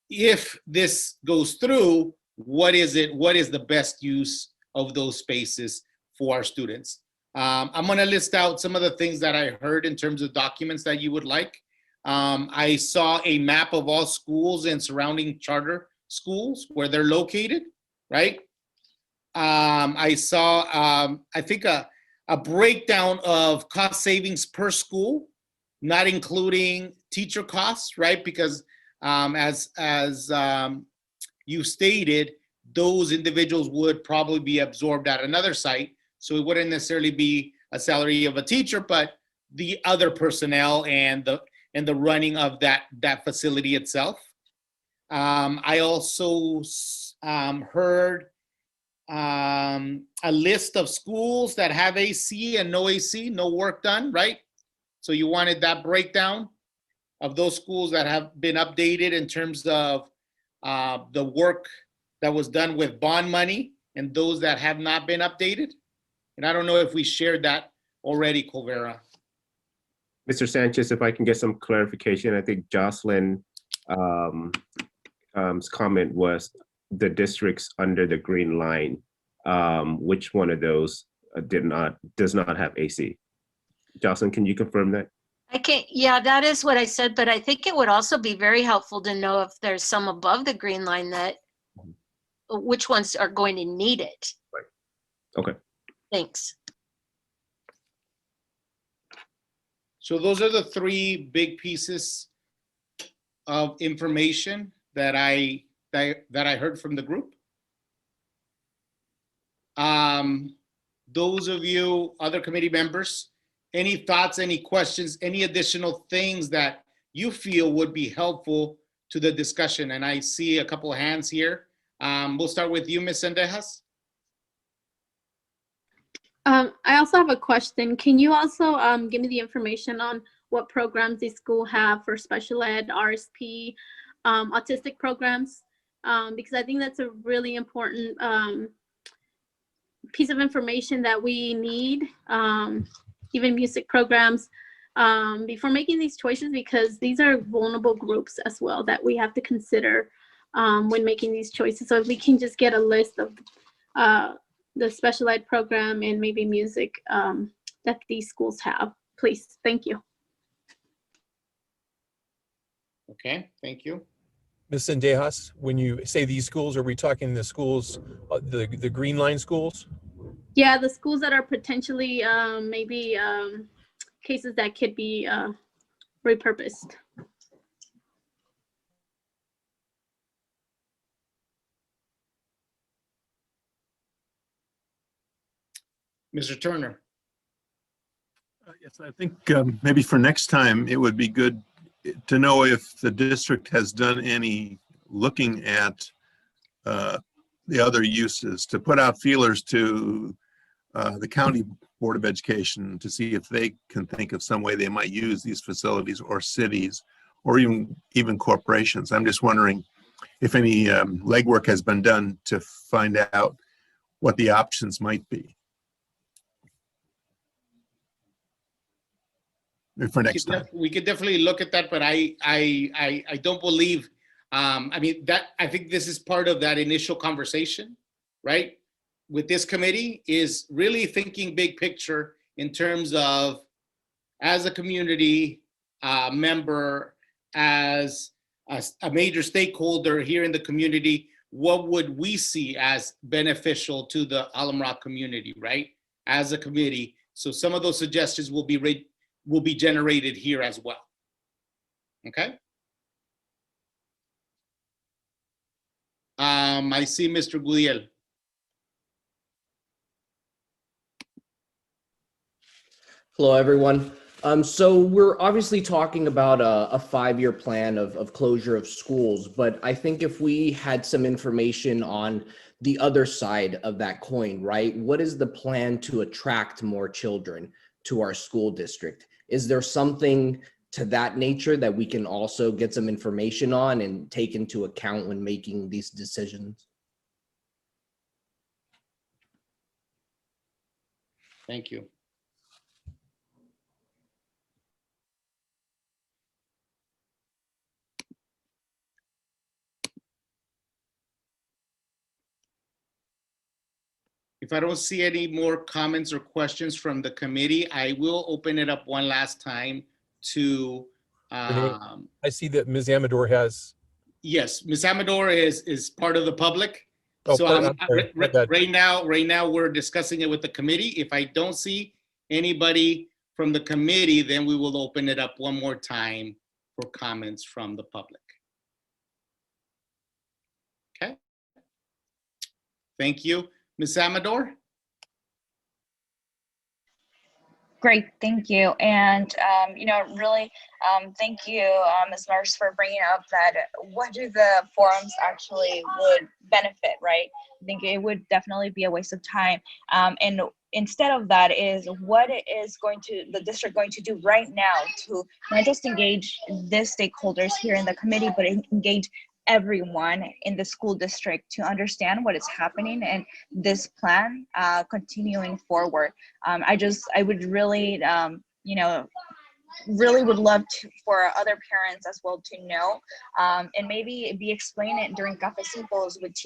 If this goes through, what is the best use of those spaces for our students? I'm gonna list out some of the things that I heard in terms of documents that you would like. I saw a map of all schools and surrounding charter schools where they're located, right? I saw, I think a breakdown of cost savings per school, not including teacher costs, right? Because as you stated, those individuals would probably be absorbed at another site. So it wouldn't necessarily be a salary of a teacher, but the other personnel and the running of that facility itself. I also heard a list of schools that have AC and no AC, no work done, right? So you wanted that breakdown of those schools that have been updated in terms of the work that was done with bond money and those that have not been updated. And I don't know if we shared that already, Colvera. Mr. Sanchez, if I can get some clarification, I think Jocelyn comment was the districts under the green line. Which one of those does not have AC? Jocelyn, can you confirm that? I can't, yeah, that is what I said, but I think it would also be very helpful to know if there's some above the green line that, which ones are going to need it. Right. Okay. Thanks. So those are the three big pieces of information that I heard from the group. Those of you, other committee members, any thoughts, any questions, any additional things that you feel would be helpful to the discussion? And I see a couple of hands here. We'll start with you, Ms. Sendejas. I also have a question. Can you also give me the information on what programs the school have for special ed, RSP, autistic programs? Because I think that's a really important piece of information that we need, even music programs, before making these choices, because these are vulnerable groups as well that we have to consider when making these choices. So if we can just get a list of the special ed program and maybe music that these schools have, please. Thank you. Okay, thank you. Ms. Sendejas, when you say these schools, are we talking the schools, the green line schools? Yeah, the schools that are potentially maybe cases that could be repurposed. Mr. Turner. Yes, I think maybe for next time, it would be good to know if the district has done any looking at the other uses, to put out feelers to the county board of education to see if they can think of some way they might use these facilities, or cities, or even corporations. I'm just wondering if any legwork has been done to find out what the options might be for next time. We could definitely look at that, but I don't believe, I mean, that I think this is part of that initial conversation, right? With this committee, is really thinking big picture in terms of, as a community member, as a major stakeholder here in the community, what would we see as beneficial to the Alum Rock community, right? As a committee. So some of those suggestions will be generated here as well. Okay. I see Mr. Gudiel. Hello, everyone. So we're obviously talking about a 5-year plan of closure of schools, but I think if we had some information on the other side of that coin, right? What is the plan to attract more children to our school district? Is there something to that nature that we can also get some information on and take into account when making these decisions? Thank you. If I don't see any more comments or questions from the committee, I will open it up one last time to. I see that Ms. Amador has. Yes, Ms. Amador is part of the public. Oh, So I'm sorry, my bad. right now we're discussing it with the committee. If I don't see anybody from the committee, then we will open it up one more time for comments from the public. Okay. Thank you. Ms. Amador? Great, thank you. And, really, thank you, Ms. Mars, for bringing up that what do the forums actually would benefit, right? I think it would definitely be a waste of time. And instead of that is what is the district going to do right now to not just engage the stakeholders here in the committee, but engage everyone in the school district to understand what is happening and this plan continuing forward. I would really, really would love for other parents as well to know, and maybe be explain it during cafecitos with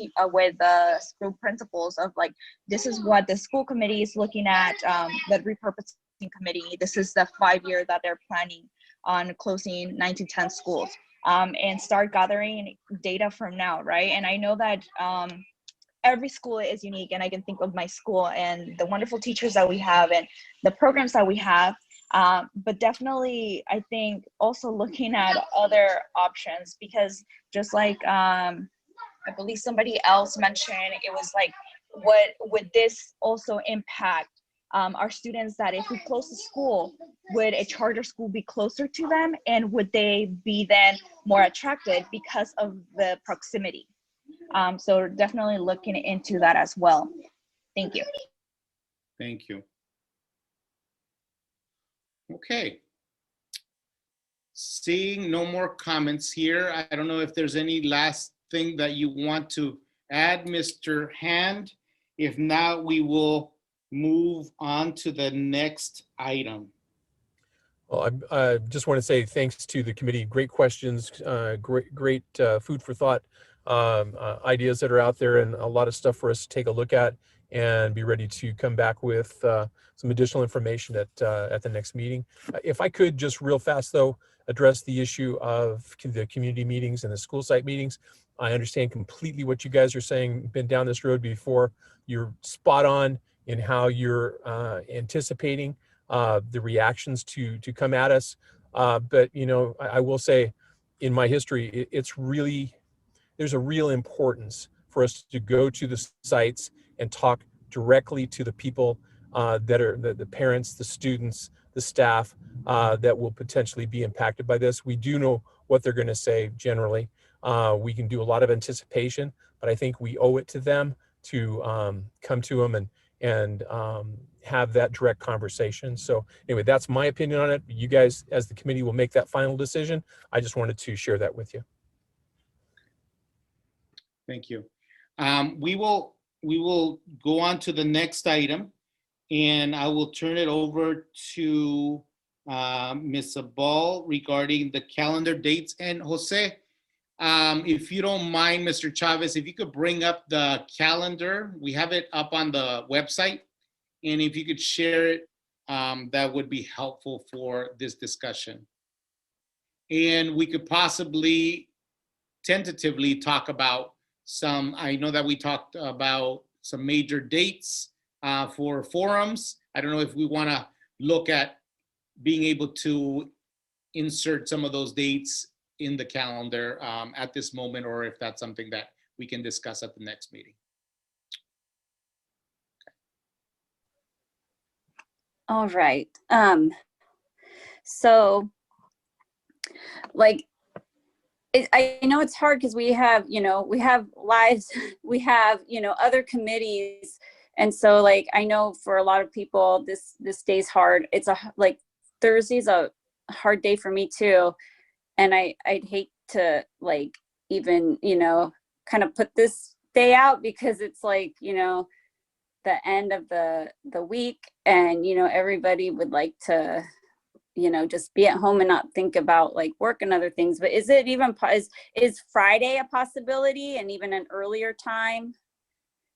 school principals of like, this is what the school committee is looking at, the repurposing committee. This is the 5-year that they're planning on closing 9 to 10 schools. And start gathering data from now, right? And I know that every school is unique, and I can think of my school and the wonderful teachers that we have and the programs that we have, but definitely I think also looking at other options, because just like I believe somebody else mentioned, it was like, what would this also impact our students, that if we close the school, would a charter school be closer to them, and would they be then more attracted because of the proximity? So definitely looking into that as well. Thank you. Thank you. Okay. Seeing no more comments here, I don't know if there's any last thing that you want to add, Mr. Hand. If not, we will move on to the next item. Well, I just want to say thanks to the committee. Great questions, great food for thought. ideas that are out there and a lot of stuff for us to take a look at and be ready to come back with some additional information at the next meeting. If I could just real fast though, address the issue of the community meetings and the school site meetings. I understand completely what you guys are saying, been down this road before. You're spot on in how you're anticipating the reactions to come at us. But you know, I will say in my history, it's really, there's a real importance for us to go to the sites and talk directly to the people that are the parents, the students, the staff that will potentially be impacted by this. We do know what they're going to say generally. We can do a lot of anticipation, but I think we owe it to them to come to them and have that direct conversation. So anyway, that's my opinion on it. You guys, as the committee, will make that final decision. I just wanted to share that with you. Thank you. We will go on to the next item, and I will turn it over to Ms. Abal regarding the calendar dates. And Jose, if you don't mind, Mr. Chavez, if you could bring up the calendar, we have it up on the website, and if you could share it, that would be helpful for this discussion. And we could possibly tentatively talk about some, I know that we talked about some major dates for forums. I don't know if we want to look at being able to insert some of those dates in the calendar at this moment, or if that's something that we can discuss at the next meeting. All right. So like, I know it's hard because we have, you know, we have lives, we have, you know, other committees. And so like, I know for a lot of people, this day's hard. It's like Thursday's a hard day for me too. And I'd hate to like even, you know, kind of put this day out because it's like, you know, the end of the week and, you know, everybody would like to, you know, just be at home and not think about like work and other things. But is it even, is Friday a possibility and even an earlier time?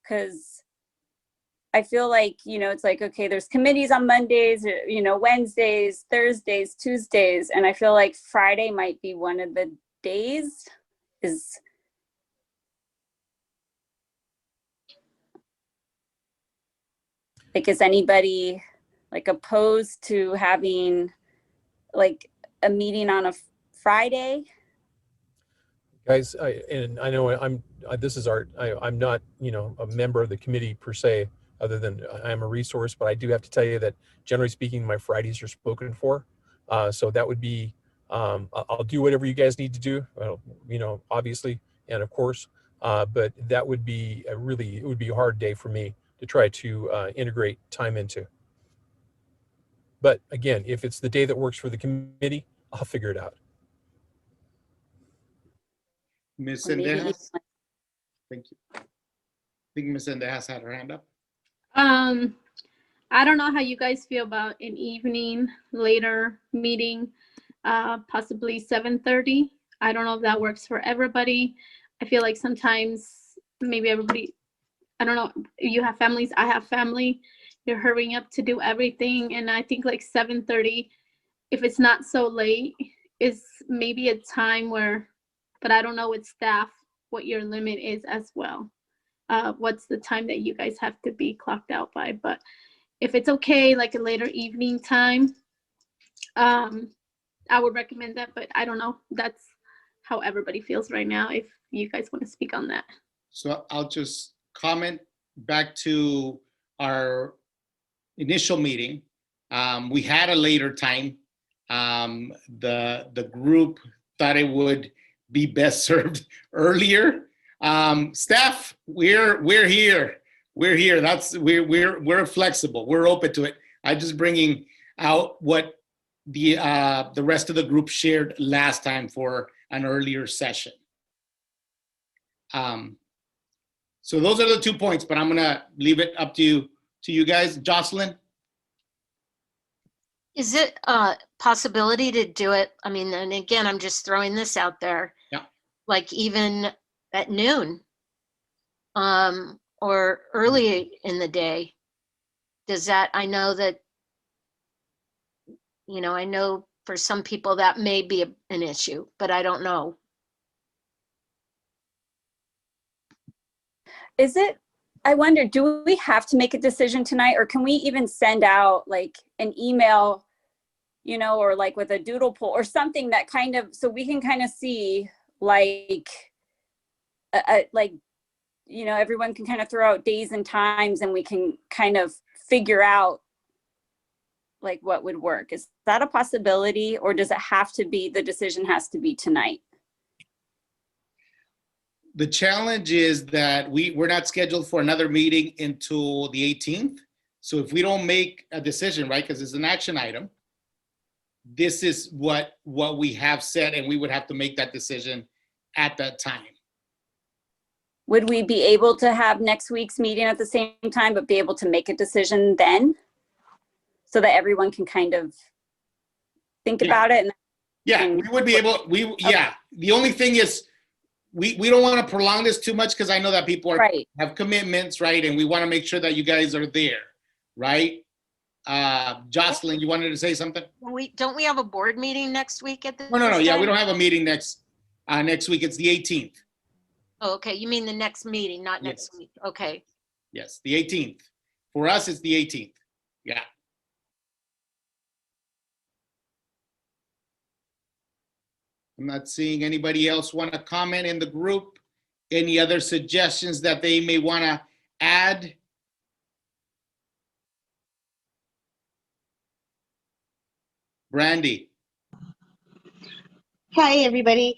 Because I feel like, you know, it's like, okay, there's committees on Mondays, you know, Wednesdays, Thursdays, Tuesdays. And I feel like Friday might be one of the days. Is anybody like opposed to having like a meeting on a Friday? Guys, and I know this is Art. I'm not, you know, a member of the committee per se, other than I'm a resource, but I do have to tell you that generally speaking, my Fridays are spoken for. So that would be, I'll do whatever you guys need to do, you know, obviously, and of course, but that would be it would be a hard day for me to try to integrate time into. But again, if it's the day that works for the committee, I'll figure it out. Ms. Maybe Sendejas? Thank you. I think Ms. Sendejas had her hand up. I don't know how you guys feel about an evening later meeting, possibly 7:30. I don't know if that works for everybody. I feel like sometimes maybe everybody, I don't know, you have families, I have family, you're hurrying up to do everything. And I think like 7:30, if it's not so late, is maybe a time where, but I don't know with staff what your limit is as well. What's the time that you guys have to be clocked out by? But if it's okay, like a later evening time, I would recommend that, but I don't know. That's how everybody feels right now. If you guys want to speak on that. So I'll just comment back to our initial meeting. We had a later time. The group thought it would be best served earlier. Staff, we're here. We're here. We're flexible. We're open to it. I'm just bringing out what the rest of the group shared last time for an earlier session. So those are the 2 points, but I'm gonna leave it up to you guys. Jocelyn? Is it a possibility to do it? I mean, and again, I'm just throwing this out there. Yeah. Like even at noon, or early in the day. Does that, I know that, you know, I know for some people that may be an issue, but I don't know. Is it, I wonder, do we have to make a decision tonight, or can we even send out like an email, you know, or like with a doodle poll or something that kind of, so we can kind of see like, like, you know, everyone can kind of throw out days and times and we can kind of figure out like what would work. Is that a possibility, or does it have to be, the decision has to be tonight? The challenge is that we're not scheduled for another meeting until the 18th. So if we don't make a decision, right, because it's an action item, this is what we have said, and we would have to make that decision at that time. Would we be able to have next week's meeting at the same time, but be able to make a decision then? So that everyone can kind of think about it? Yeah, we would be able, yeah. The only thing is, we don't want to prolong this too much because I know that people are, right, have commitments, right? And we want to make sure that you guys are there, right? Jocelyn, you wanted to say something? Don't we have a board meeting next week at the? No. Yeah, we don't have a meeting next week. It's the 18th. Oh, okay, you mean the next meeting, not next week. Okay. Yes, the 18th. For us, it's the 18th. Yeah. I'm not seeing anybody else want to comment in the group. Any other suggestions that they may want to add? Brandy. Hi, everybody.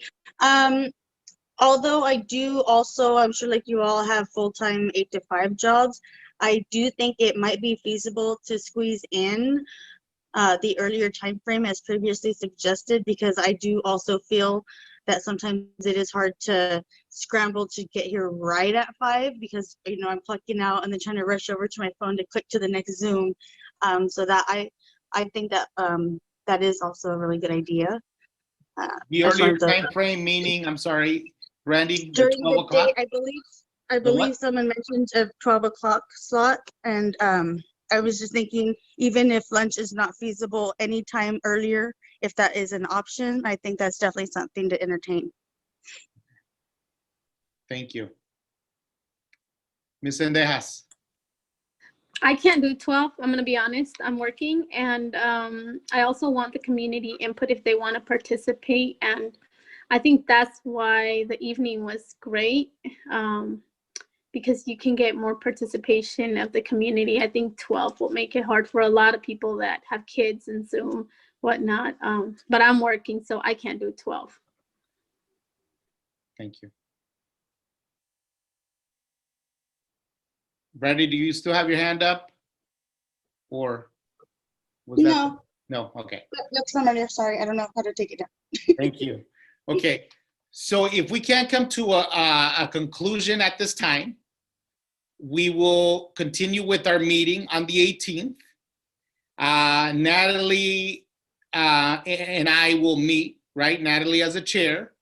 Although I do also, I'm sure like you all have full-time 8 to 5 jobs, I do think it might be feasible to squeeze in the earlier time frame as previously suggested, because I do also feel that sometimes it is hard to scramble to get here right at 5 because, you know, I'm clocking out and then trying to rush over to my phone to click to the next Zoom. So that I think that that is also a really good idea. The earlier time frame meaning, I'm sorry, Randy, during 12 the o'clock? day, I believe someone mentioned a 12 o'clock slot, and I was just thinking, even if lunch is not feasible anytime earlier, if that is an option, I think that's definitely something to entertain. Thank you. Ms. Sendejas. I can't do 12. I'm gonna be honest. I'm working, and I also want the community input if they want to participate. And I think that's why the evening was great, because you can get more participation of the community. I think 12 will make it hard for a lot of people that have kids and Zoom, whatnot. But I'm working, so I can't do 12. Thank you. Brandy, do you still have your hand up? Or was that? No. No, okay. That's not earlier, sorry. I don't know how to take it down. Thank you. Okay, so if we can't come to a conclusion at this time, we will continue with our meeting on the 18th. Natalie and I will meet, right? Natalie as a chair,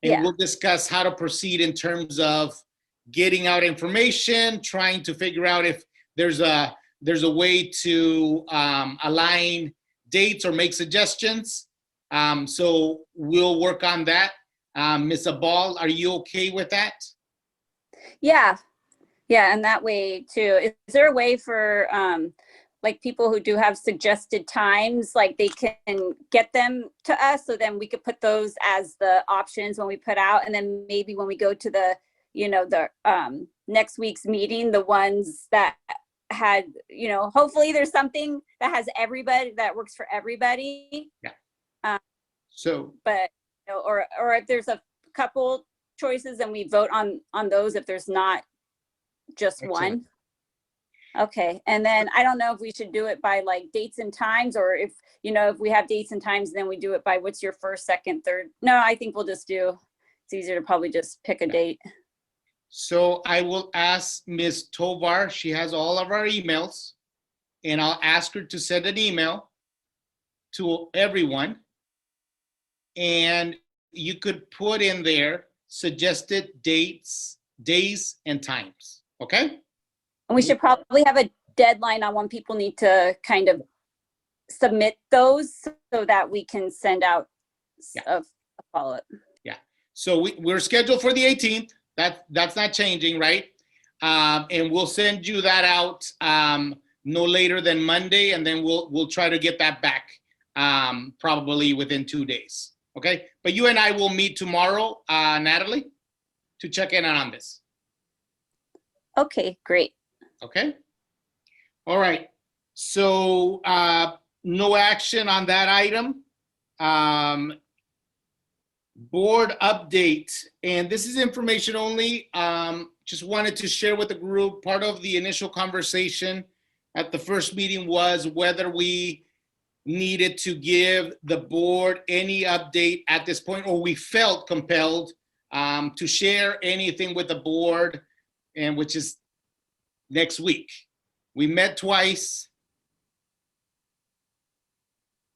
and we'll discuss how to proceed in terms of getting out information, trying to figure out if there's a way to align dates or make suggestions. So we'll work on that. Ms. Abal, are you okay with that? Yeah, and that way too. Is there a way for like people who do have suggested times, like they can get them to us, so then we could put those as the options when we put out, and then maybe when we go to the, you know, the next week's meeting, the ones that had, you know, hopefully there's something that has everybody, that works for everybody. Yeah. So, but you know, or if there's a couple choices and we vote on those if there's not just excellent. one. Okay, and then I don't know if we should do it by like dates and times, or if, you know, if we have dates and times, then we do it by what's your first, second, third. No, I think we'll just do, it's easier to probably just pick a date. So I will ask Ms. Tovar, she has all of our emails, and I'll ask her to send an email to everyone. And you could put in there suggested days and times, okay? And we should probably have a deadline on when people need to kind of submit those so that we can send out a follow-up. Yeah, so we're scheduled for the 18th. That's not changing, right? And we'll send you that out no later than Monday, and then we'll try to get that back probably within 2 days, okay? But you and I will meet tomorrow, Natalie, to check in on this. Okay, great. Okay. All right. So no action on that item. Board update, and this is information only. Just wanted to share with the group, part of the initial conversation at the first meeting was whether we needed to give the board any update at this point, or we felt compelled to share anything with the board, and which is next week. We met twice.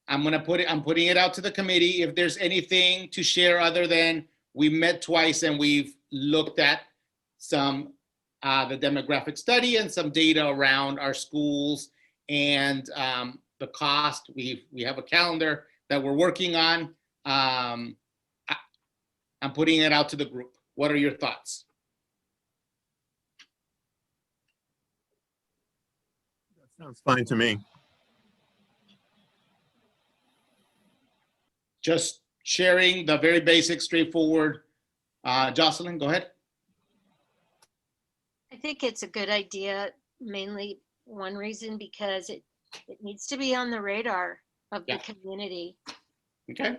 I'm putting it out to the committee. If there's anything to share other than we met twice and we've looked at some the demographic study and some data around our schools and the cost. We have a calendar that we're working on. I'm putting it out to the group. What are your thoughts? Sounds fine to me. Just sharing the very basic, straightforward. Jocelyn, go ahead. I think it's a good idea, mainly one reason because it needs to be on the radar of the community. Okay.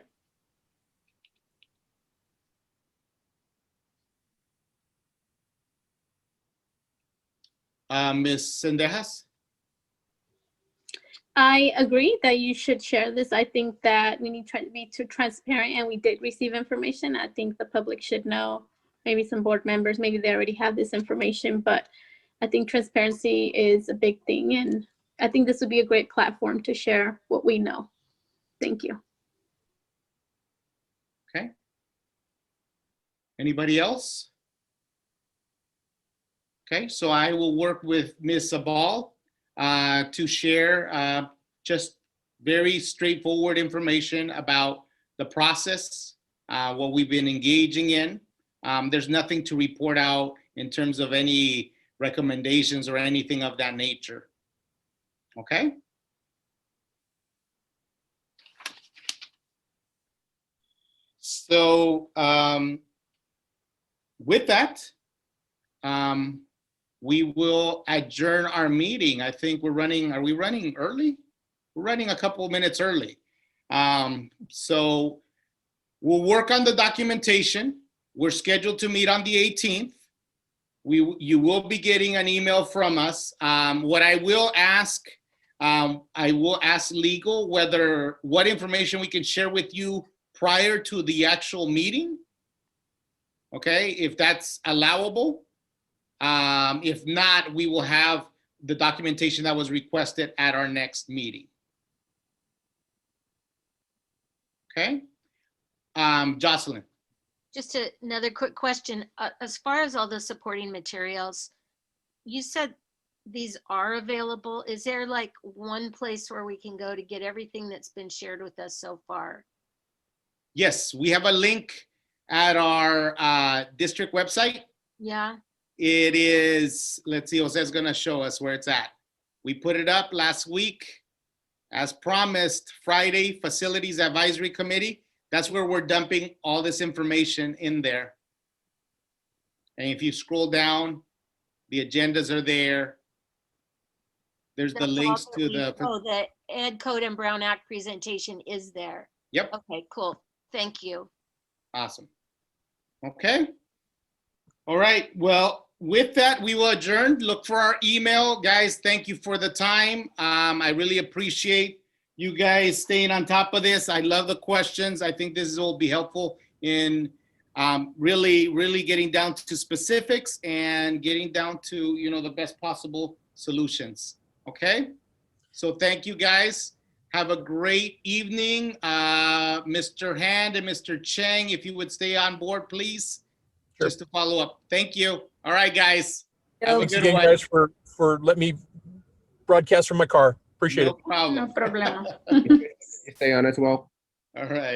Ms. Sendejas? I agree that you should share this. I think that we need to be too transparent, and we did receive information. I think the public should know, maybe some board members, maybe they already have this information, but I think transparency is a big thing. And I think this would be a great platform to share what we know. Thank you. Okay. Anybody else? Okay, so I will work with Ms. Sabal to share just very straightforward information about the process, what we've been engaging in. There's nothing to report out in terms of any recommendations or anything of that nature. Okay? So with that, we will adjourn our meeting. I think are we running early? We're running a couple of minutes early. So we'll work on the documentation. We're scheduled to meet on the 18th. You will be getting an email from us. What I will ask legal what information we can share with you prior to the actual meeting. Okay, if that's allowable. If not, we will have the documentation that was requested at our next meeting. Okay. Jocelyn. Just another quick question. As far as all the supporting materials, you said these are available. Is there like one place where we can go to get everything that's been shared with us so far? Yes, we have a link at our district website. Yeah. It is, let's see, Jose's gonna show us where it's at. We put it up last week. As promised, Friday, Facilities Advisory Committee. That's where we're dumping all this information in there. And if you scroll down, the agendas are there. There's the links to the. Oh, the Ed Code and Brown Act presentation is there. Yep. Okay, cool. Thank you. Awesome. Okay. All right. Well, with that, we will adjourn. Look for our email. Guys, thank you for the time. I really appreciate you guys staying on top of this. I love the questions. I think this will be helpful in really getting down to specifics and getting down to, the best possible solutions. Okay. So thank you guys. Have a great evening. Mr. Hand and Mr. Chang, if you would stay on board, please. just to follow up. Thank you. All right, guys. Have a Thanks good again, one. guys, for letting me broadcast from my car. Appreciate No it. problem. No problema. Stay on as well. All right.